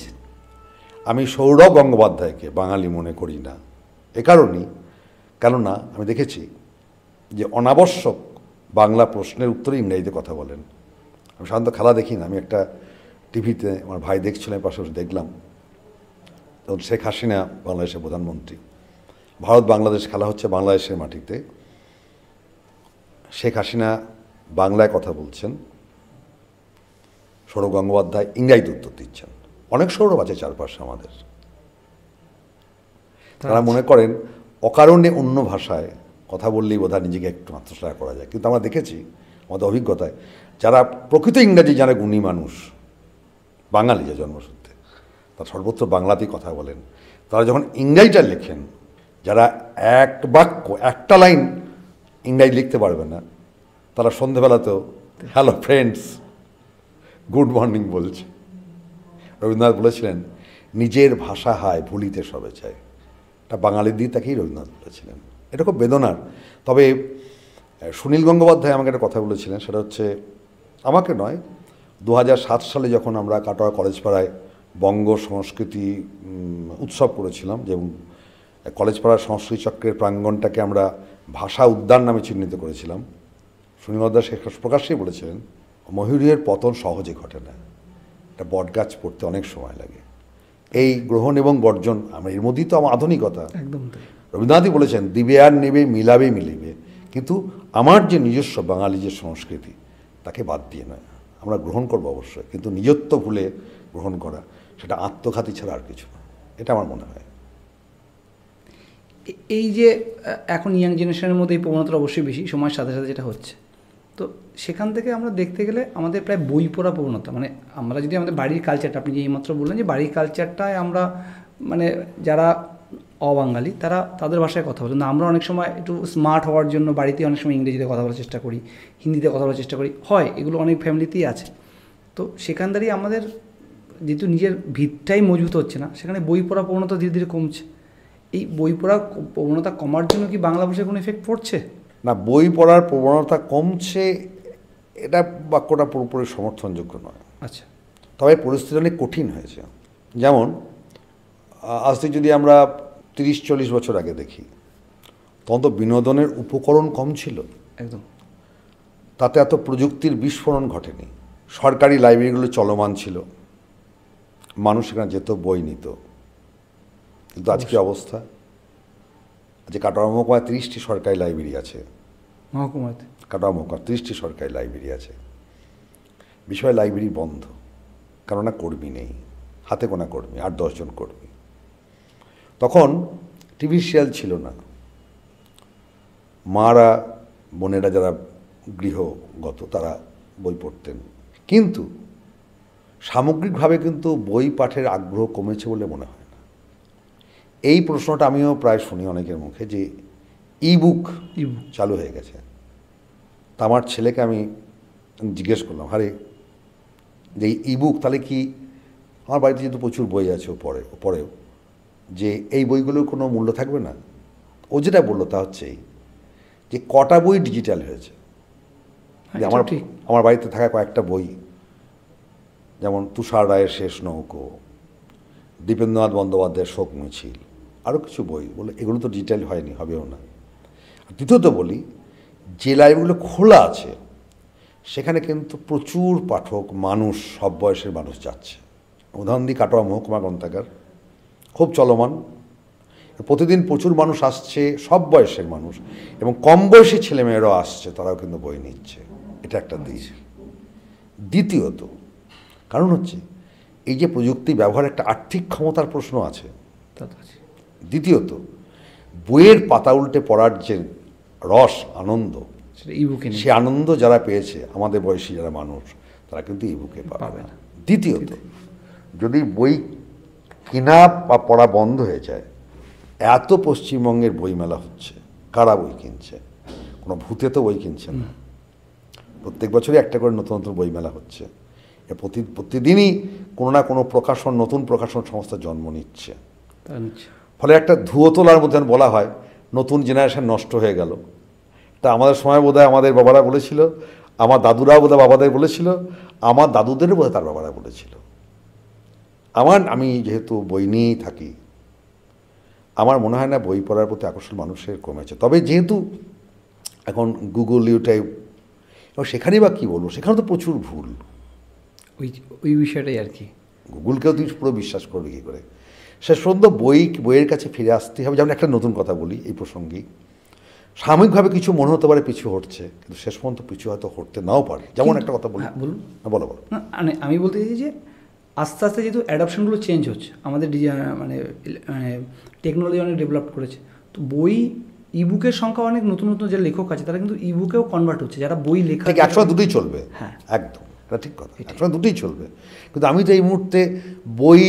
S1: আমি সৌরভ গঙ্গোপাধ্যায়কে বাঙালি মনে করি না, এ কারণেই, কেননা আমি দেখেছি যে অনাবশ্যক বাংলা প্রশ্নের উত্তরে ইংরেজিতে কথা বলেন। আমি সাধারণত খেলা দেখি না, আমি একটা টিভিতে আমার ভাই দেখছিলেন, পাশে বসে দেখলাম, তখন শেখ হাসিনা বাংলাদেশের প্রধানমন্ত্রী, ভারত বাংলাদেশ খেলা হচ্ছে বাংলাদেশের মাটিতে, শেখ হাসিনা বাংলায় কথা বলছেন, সৌরভ গঙ্গোপাধ্যায় ইংরাজিতে উত্তর দিচ্ছেন। অনেক সৌরভ আছে চারপাশে আমাদের, তারা মনে করেন অকারণে অন্য ভাষায় কথা বললেই বোধহয় নিজেকে একটু আত্মসহায় করা যায়। কিন্তু আমরা দেখেছি আমাদের অভিজ্ঞতায়, যারা প্রকৃত ইংরাজি যারা গুণী মানুষ, বাঙালি যে জন্মসূত্রে, তারা সর্বত্র বাংলাতেই কথা বলেন। তারা যখন ইংরাজিটা লেখেন, যারা এক বাক্য, একটা লাইন ইংরাজি লিখতে পারবে না, তারা সন্ধেবেলাতেও হ্যালো ফ্রেন্ডস, গুড মর্নিং বলছে। রবীন্দ্রনাথ বলেছিলেন, নিজের ভাষা হায় ভুলিতে সবে চায়, এটা বাঙালির দিক তাকেই রবীন্দ্রনাথ বলেছিলেন। এটা খুব বেদনার। তবে সুনীল গঙ্গোপাধ্যায় আমাকে একটা কথা বলেছিলেন, সেটা হচ্ছে, আমাকে নয়, 2007 সালে যখন আমরা কাটোয়া কলেজ পাড়ায় বঙ্গ সংস্কৃতি উৎসব করেছিলাম, যেমন কলেজ পাড়ার সংস্কৃতি চক্রের প্রাঙ্গণটাকে আমরা ভাষা উদ্যান নামে চিহ্নিত করেছিলাম, সুনীল গঙ্গোপাধ্যায় প্রকাশ্যেই বলেছিলেন, ময়ূরের পতন সহজে ঘটে না, একটা বট গাছ পড়তে অনেক সময় লাগে। এই গ্রহণ এবং বর্জন, আমরা এর মধ্যেই তো আমার আধুনিকতা।
S2: একদম তাই।
S1: রবীন্দ্রনাথই বলেছেন, দিবে আর নেবে মিলাবে মিলিবে, কিন্তু আমার যে নিজস্ব বাঙালি যে সংস্কৃতি তাকে বাদ দিয়ে নয়, আমরা গ্রহণ করবো অবশ্যই, কিন্তু নিজত্ব ভুলে গ্রহণ করা সেটা আত্মঘাতী ছাড়া আর কিছু না, এটা আমার মনে হয়।
S2: এই যে এখন ইয়াং জেনারেশনের মধ্যে এই প্রবণতাটা অবশ্যই বেশি, সময়ের সাথে সাথে যেটা হচ্ছে, তো সেখান থেকে আমরা দেখতে গেলে আমাদের প্রায় বই পড়া প্রবণতা, মানে আমরা যদি আমাদের বাড়ির কালচারটা, আপনি যে এইমাত্র বললেন যে বাড়ির কালচারটায় আমরা মানে যারা অবাঙালি তারা তাদের ভাষায় কথা বলে, না আমরা অনেক সময় একটু স্মার্ট হওয়ার জন্য বাড়িতে অনেক সময় ইংরেজিতে কথা বলার চেষ্টা করি, হিন্দিতে কথা বলার চেষ্টা করি, হয় এগুলো অনেক ফ্যামিলিতেই আছে। তো সেখান দাঁড়িয়ে আমাদের যেহেতু নিজের ভিতটাই মজবুত হচ্ছে না, সেখানে বই পড়া প্রবণতা ধীরে ধীরে কমছে। এই বই পড়া প্রবণতা কমার জন্য কি বাংলা ভাষায় কোনো এফেক্ট পড়ছে?
S1: না, বই পড়ার প্রবণতা কমছে এটা বাক্যটা পুরোপুরি সমর্থনযোগ্য নয়।
S2: আচ্ছা।
S1: তবে পরিস্থিতি অনেক কঠিন হয়েছে। যেমন আজ থেকে যদি আমরা 30-40 বছর আগে দেখি, তখন তো বিনোদনের উপকরণ কম ছিল,
S2: একদম।
S1: তাতে এত প্রযুক্তির বিস্ফোরণ ঘটেনি, সরকারি লাইব্রেরিগুলো চলমান ছিল, মানুষ সেখানে যেত, বই নিত। কিন্তু আজকে অবস্থা, যে কাটোয়া মহকুমায় 30টি সরকারি লাইব্রেরি আছে,
S2: মহকুমাতে
S1: কাটোয়া মহকুমা 30টি সরকারি লাইব্রেরি আছে, বিষয় লাইব্রেরি বন্ধ, কেননা কর্মী নেই, হাতে গোনা কর্মী, 8-10 জন কর্মী। তখন টিভি সিরিয়াল ছিল না, মারা বোনেরা যারা গৃহগত তারা বই পড়তেন, কিন্তু সামগ্রিকভাবে কিন্তু বই পাঠের আগ্রহ কমেছে বলে মনে হয় না। এই প্রশ্নটা আমিও প্রায় শুনি অনেকের মুখে যে ইবুক চালু হয়ে গেছে। তা আমার ছেলেকে আমি জিজ্ঞেস করলাম, আরে যে ইবুক তাহলে কি, আমার বাড়িতে যেহেতু প্রচুর বই আছে পরেও যে এই বইগুলোর কোনো মূল্য থাকবে না? ও যেটা বললো তা হচ্ছে যে কটা বই ডিজিটাল হয়েছে। যে আমার বাড়িতে থাকা কয়েকটা বই, যেমন তুষার রায়ের শেষ নৌকো, দীপেন্দ্রনাথ বন্দ্যোপাধ্যায়ের শোক মিছিল, আরও কিছু বই, বলে এগুলো তো ডিজিটাল হয়নি, হবেও না। দ্বিতীয়ত বলি, যে লাইব্রেরিগুলো খোলা আছে সেখানে কিন্তু প্রচুর পাঠক, মানুষ, সব বয়সের মানুষ যাচ্ছে। উদাহরণ দিই, কাটোয়া মহকুমা গ্রন্থাগার খুব চলমান, প্রতিদিন প্রচুর মানুষ আসছে, সব বয়সের মানুষ, এবং কম বয়সী ছেলেমেয়েরাও আসছে, তারাও কিন্তু বই নিচ্ছে, এটা একটা দিক। দ্বিতীয়ত কারণ হচ্ছে এই যে প্রযুক্তি ব্যবহার, একটা আর্থিক ক্ষমতার প্রশ্ন আছে। দ্বিতীয়ত বইয়ের পাতা উল্টে পড়ার যে রস, আনন্দ, সে আনন্দ যারা পেয়েছে আমাদের বয়সী যারা মানুষ, তারা কিন্তু ইবুকে পাবে না। দ্বিতীয়ত যদি বই কেনা বা পড়া বন্ধ হয়ে যায়, এত পশ্চিমবঙ্গের বইমেলা হচ্ছে, কারা বই কিনছে? কোনো ভূতে তো বই কিনছে না। প্রত্যেক বছরই একটা করে নতুন নতুন বইমেলা হচ্ছে, প্রতিদিনই কোনো না কোনো প্রকাশন, নতুন প্রকাশন সংস্থা জন্ম নিচ্ছে। ফলে একটা ধুয়ো তোলার মধ্যে বলা হয় নতুন জেনারেশন নষ্ট হয়ে গেল। তা আমাদের সময় বোধহয় আমাদের বাবারা বলেছিল, আমার দাদুরাও বোধহয় বাবাদের বলেছিল, আমার দাদুদেরও বোধহয় তার বাবারা বলেছিল। আমি যেহেতু বই নিয়েই থাকি, আমার মনে হয় না বই পড়ার প্রতি আকর্ষণ মানুষের কমেছে। তবে যেহেতু এখন গুগল, ইউটিউব, এবং সেখানেই বা কী বলবো, সেখানে তো প্রচুর ভুল,
S2: ওই বিষয়টাই আর কি।
S1: গুগলকেও তুই পুরো বিশ্বাস করবি কী করে? শেষ পর্যন্ত বইয়ের কাছে ফিরে আসতে হবে। যেমন একটা নতুন কথা বলি এই প্রসঙ্গে, সাময়িকভাবে কিছু মনে হতে পারে পিছু হটছে, কিন্তু শেষ পর্যন্ত পিছু হয়তো হটতে নাও পারে। যেমন একটা কথা বলি,
S2: বলুন।
S1: বলো।
S2: আমি বলতে চাইছি যে আস্তে আস্তে যেহেতু অ্যাডাপশনগুলো চেঞ্জ হচ্ছে, আমাদের মানে টেকনোলজি অনেক ডেভেলপ করেছে, তো বই ইবুকের সংখ্যা অনেক, নতুন নতুন যে লেখক আছে তারা কিন্তু ইবুকেও কনভার্ট হচ্ছে, যারা বই লেখা।
S1: ঠিক, একসময় দুটোই চলবে। হ্যাঁ, একদম, এটা ঠিক কথা, একসময় দুটোই চলবে। কিন্তু আমি তো এই মুহূর্তে বই,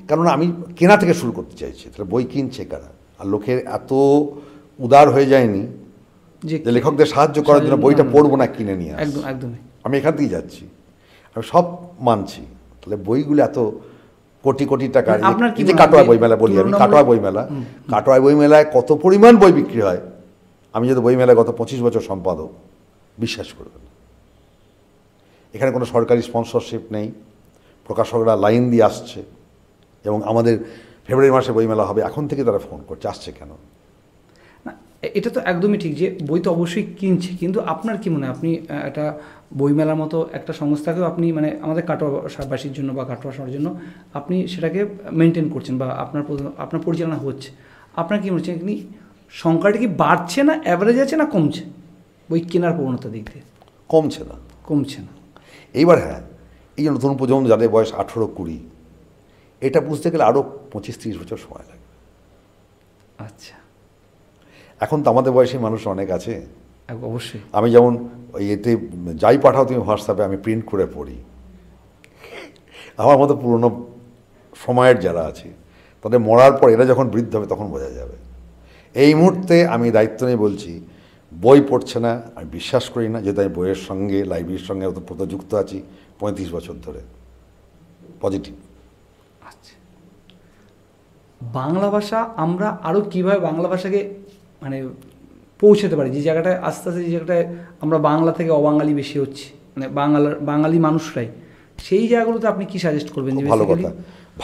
S1: কেননা আমি কেনা থেকে শুরু করতে চাইছি, তাহলে বই কিনছে কারা? আর লোকের এত উদার হয়ে যায়নি যে লেখকদের সাহায্য করার জন্য বইটা পড়বো না, কিনে নিয়ে।
S2: একদম, একদমই।
S1: আমি এখান থেকেই যাচ্ছি, আমি সব মানছি। তাহলে বইগুলো এত কোটি কোটি টাকা, যে কাটোয়া বইমেলা বলি আমি, কাটোয়া বইমেলায় কত পরিমাণ বই বিক্রি হয়, আমি যদি বইমেলায় গত 25 বছর সম্পাদক, বিশ্বাস করবেন। এখানে কোনো সরকারি স্পন্সরশিপ নেই, প্রকাশকরা লাইন দিয়ে আসছে, এবং আমাদের ফেব্রুয়ারি মাসে বইমেলা হবে, এখন থেকে তারা ফোন করছে, আসছে কেন?
S2: এটা তো একদমই ঠিক যে বই তো অবশ্যই কিনছে, কিন্তু আপনার কি মনে হয় আপনি একটা বইমেলার মতো একটা সংস্থাকেও আপনি মানে আমাদের কাটোয়াবাসীর জন্য বা কাটোয়া শহরের জন্য আপনি সেটাকে মেনটেন করছেন বা আপনার পরিচালনা হচ্ছে, আপনার কি মনে হচ্ছে আপনি সংখ্যাটা কি বাড়ছে না অ্যাভারেজ আছে না কমছে বই কেনার প্রবণতার দিক দিয়ে?
S1: কমছে না।
S2: কমছে না।
S1: এইবার হ্যাঁ, এই যে নতুন প্রজন্ম যাদের বয়স 18-20, এটা বুঝতে গেলে আরও 25-30 বছর সময় লাগবে।
S2: আচ্ছা,
S1: এখন তো আমাদের বয়সী মানুষ অনেক আছে।
S2: অবশ্যই।
S1: আমি যেমন ওই এতে যাই পাঠাও তুমি হোয়াটসঅ্যাপে, আমি প্রিন্ট করে পড়ি। আমার মতো পুরনো সময়ের যারা আছে তাদের মরার পর এরা যখন বৃদ্ধ হবে তখন বোঝা যাবে। এই মুহূর্তে আমি দায়িত্ব নিয়ে বলছি, বই পড়ছে না, আমি বিশ্বাস করি না, যেহেতু আমি বইয়ের সঙ্গে লাইব্রেরির সঙ্গে ওতপ্রোত যুক্ত আছি 35 বছর ধরে। পজিটিভ।
S2: আচ্ছা, বাংলা ভাষা আমরা আরও কীভাবে বাংলা ভাষাকে মানে পৌঁছাতে পারি, যে জায়গাটায় আস্তে আস্তে যে জায়গাটায় আমরা বাংলা থেকে অবাঙালি বেশি হচ্ছি, মানে বাঙালি মানুষরাই, সেই জায়গাগুলোতে আপনি কি সাজেস্ট করবেন? যে
S1: ভালো কথা,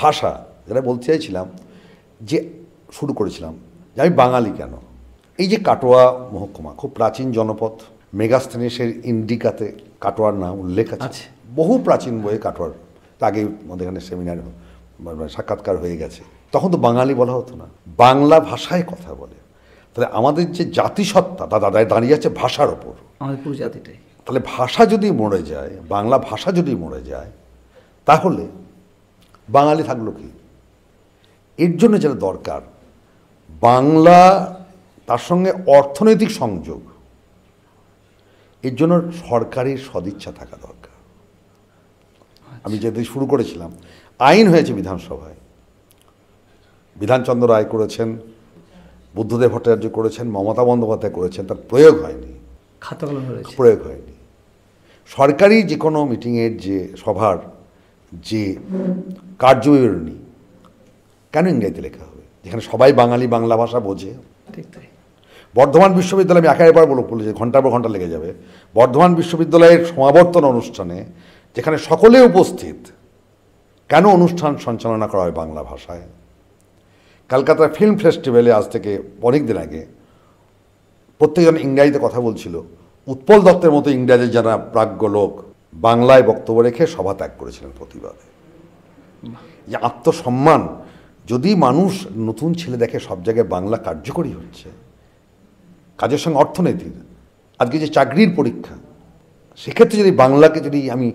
S1: ভাষা যেটা বলতে চাইছিলাম, যে শুরু করেছিলাম যে আমি বাঙালি কেন। এই যে কাটোয়া মহকুমা খুব প্রাচীন জনপদ, মেগাস্থানেশের ইন্ডিকাতে কাটোয়ার নাম উল্লেখ আছে। বহু প্রাচীন বইয়ে কাটোয়ার, আগে আমাদের এখানে সেমিনার সাক্ষাৎকার হয়ে গেছে। তখন তো বাঙালি বলা হতো না, বাংলা ভাষায় কথা বলে। তাহলে আমাদের যে জাতিসত্তা দাদায় দাঁড়িয়ে আছে ভাষার ওপর,
S2: আমাদের পুরো জাতিটাই।
S1: তাহলে ভাষা যদি মরে যায়, বাংলা ভাষা যদি মরে যায়, তাহলে বাঙালি থাকলো কি? এর জন্য যেটা দরকার, বাংলা তার সঙ্গে অর্থনৈতিক সংযোগ, এর জন্য সরকারের সদিচ্ছা থাকা দরকার। আমি যেদিন শুরু করেছিলাম, আইন হয়েছে বিধানসভায়, বিধানচন্দ্র রায় করেছেন, বুদ্ধদেব ভট্টাচার্য করেছেন, মমতা বন্দ্যোপাধ্যায় করেছেন, তার প্রয়োগ হয়নি, প্রয়োগ হয়নি। সরকারি যে কোনো মিটিংয়ের যে সভার যে কার্যবিবরণী কেন ইংরেজিতে লেখা হবে, যেখানে সবাই বাঙালি বাংলা ভাষা বোঝে?
S2: ঠিক তাই।
S1: বর্ধমান বিশ্ববিদ্যালয়, আমি একেবারে বলে ঘন্টার পর ঘন্টা লেগে যাবে, বর্ধমান বিশ্ববিদ্যালয়ের সমাবর্তন অনুষ্ঠানে যেখানে সকলে উপস্থিত, কেন অনুষ্ঠান সঞ্চালনা করা হয় বাংলা ভাষায়? কলকাতার ফিল্ম ফেস্টিভ্যালে আজ থেকে অনেক দিন আগে প্রত্যেকজন ইংরাজিতে কথা বলছিল, উৎপল দত্তের মতো ইংরাজি যারা প্রাজ্ঞ লোক বাংলায় বক্তব্য রেখে সভা ত্যাগ করেছিলেন প্রতিবাদে। যে আত্মসম্মান, যদি মানুষ নতুন ছেলে দেখে সব জায়গায় বাংলা কার্যকরী হচ্ছে, কাজের সঙ্গে অর্থনীতির, আজকে যে চাকরির পরীক্ষা, সেক্ষেত্রে যদি বাংলাকে যদি আমি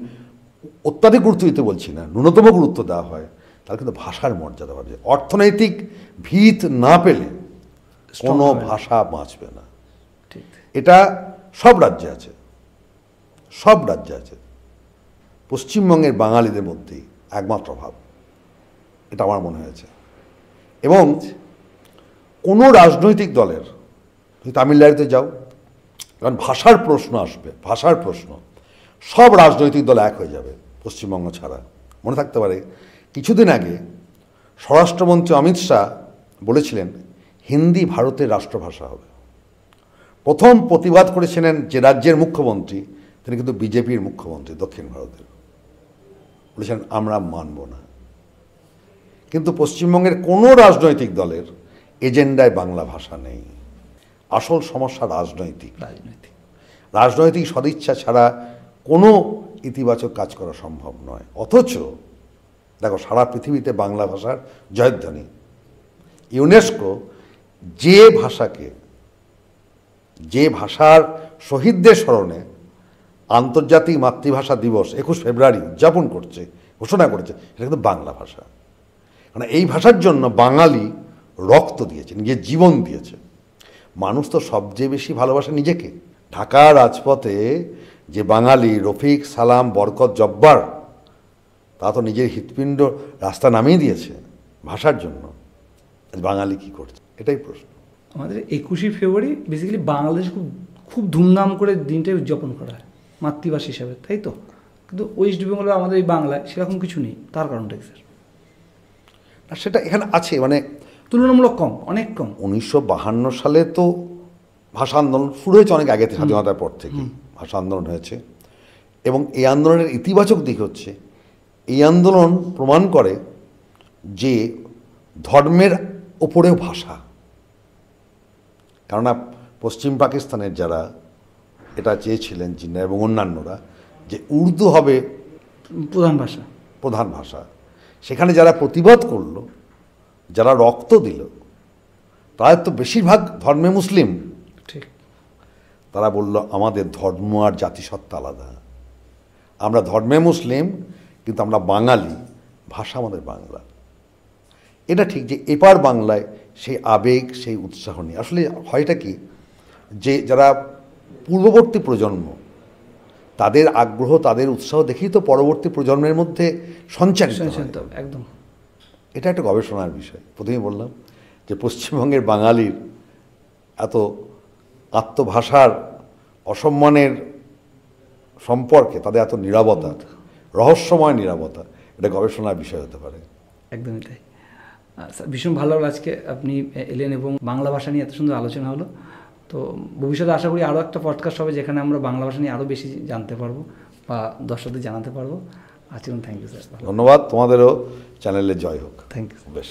S1: অত্যাধিক গুরুত্ব দিতে বলছি না, ন্যূনতম গুরুত্ব দেওয়া হয়, তাহলে কিন্তু ভাষার মর্যাদা পাবে। অর্থনৈতিক ভিত না পেলে কোনো ভাষা বাঁচবে না। এটা সব রাজ্যে আছে, সব রাজ্যে আছে। পশ্চিমবঙ্গের বাঙালিদের মধ্যেই একমাত্র ভাব, এটা আমার মনে হয়েছে। এবং কোনো রাজনৈতিক দলের, তুমি তামিলনাড়ুতে যাও, কারণ ভাষার প্রশ্ন আসবে, ভাষার প্রশ্ন, সব রাজনৈতিক দল এক হয়ে যাবে পশ্চিমবঙ্গ ছাড়া। মনে থাকতে পারে কিছুদিন আগে স্বরাষ্ট্রমন্ত্রী অমিত শাহ বলেছিলেন হিন্দি ভারতের রাষ্ট্রভাষা হবে। প্রথম প্রতিবাদ করেছিলেন যে রাজ্যের মুখ্যমন্ত্রী, তিনি কিন্তু বিজেপির মুখ্যমন্ত্রী দক্ষিণ ভারতের, বলেছেন আমরা মানব না। কিন্তু পশ্চিমবঙ্গের কোনো রাজনৈতিক দলের এজেন্ডায় বাংলা ভাষা নেই। আসল সমস্যা রাজনৈতিক সদিচ্ছা ছাড়া কোনো ইতিবাচক কাজ করা সম্ভব নয়। অথচ দেখো, সারা পৃথিবীতে বাংলা ভাষার জয়ধ্বনি। ইউনেস্কো যে ভাষার শহীদদের স্মরণে আন্তর্জাতিক মাতৃভাষা দিবস 21 ফেব্রুয়ারি উদযাপন করছে, ঘোষণা করেছে, এটা কিন্তু বাংলা ভাষা। কারণ এই ভাষার জন্য বাঙালি রক্ত দিয়েছে, নিজের জীবন দিয়েছে। মানুষ তো সবচেয়ে বেশি ভালোবাসে নিজেকে। ঢাকা রাজপথে যে বাঙালি রফিক, সালাম, বরকত, জব্বার, তা তো নিজের হৃৎপিণ্ড রাস্তা নামিয়ে দিয়েছে ভাষার জন্য। বাঙালি কি করছে, এটাই প্রশ্ন।
S2: আমাদের 21 ফেব্রুয়ারি বেসিক্যালি বাংলাদেশ খুব ধুমধাম করে দিনটাই উদযাপন করা হয় মাতৃভাষা হিসাবে, তাই তো? কিন্তু ওয়েস্ট বেঙ্গলে আমাদের এই বাংলায় সেরকম কিছু নেই। তার কারণটা কি স্যার?
S1: আর সেটা এখানে আছে, মানে
S2: তুলনামূলক কম, অনেক কম।
S1: 1952 সালে তো ভাষা আন্দোলন শুরু হয়েছে, অনেক আগে থেকে, স্বাধীনতার পর থেকে ভাষা আন্দোলন হয়েছে। এবং এই আন্দোলনের ইতিবাচক দিক হচ্ছে, এই আন্দোলন প্রমাণ করে যে ধর্মের ওপরেও ভাষা। কেননা পশ্চিম পাকিস্তানের যারা এটা চেয়েছিলেন জিন্না এবং অন্যান্যরা যে উর্দু হবে প্রধান ভাষা, সেখানে যারা প্রতিবাদ করলো, যারা রক্ত দিল, তারা তো বেশিরভাগ ধর্মে মুসলিম।
S2: ঠিক।
S1: তারা বলল আমাদের ধর্ম আর জাতিসত্তা আলাদা, আমরা ধর্মে মুসলিম কিন্তু আমরা বাঙালি, ভাষা আমাদের বাংলা। এটা ঠিক যে এপার বাংলায় সেই আবেগ, সেই উৎসাহ নেই। আসলে হয়টা কি যে যারা পূর্ববর্তী প্রজন্ম, তাদের আগ্রহ, তাদের উৎসাহ দেখেই তো পরবর্তী প্রজন্মের মধ্যে সঞ্চারিত হয়।
S2: একদম।
S1: এটা একটা গবেষণার বিষয়। প্রথমেই বললাম যে পশ্চিমবঙ্গের বাঙালির এত আত্মভাষার অসম্মানের সম্পর্কে তাদের এত নীরবতা, রহস্যময় নীরবতা, এটা গবেষণার বিষয় হতে পারে।
S2: একদমই তাই। স্যার, ভীষণ ভালো লাগলো আজকে আপনি এলেন এবং বাংলা ভাষা নিয়ে এত সুন্দর আলোচনা হলো। তো ভবিষ্যতে আশা করি আরও একটা পডকাস্ট হবে যেখানে আমরা বাংলা ভাষা নিয়ে আরও বেশি জানতে পারবো বা দর্শকদের জানাতে পারবো। আজকে থ্যাংক ইউ স্যার।
S1: ধন্যবাদ, তোমাদেরও চ্যানেলে জয় হোক।
S2: Thank you.
S1: বেশ।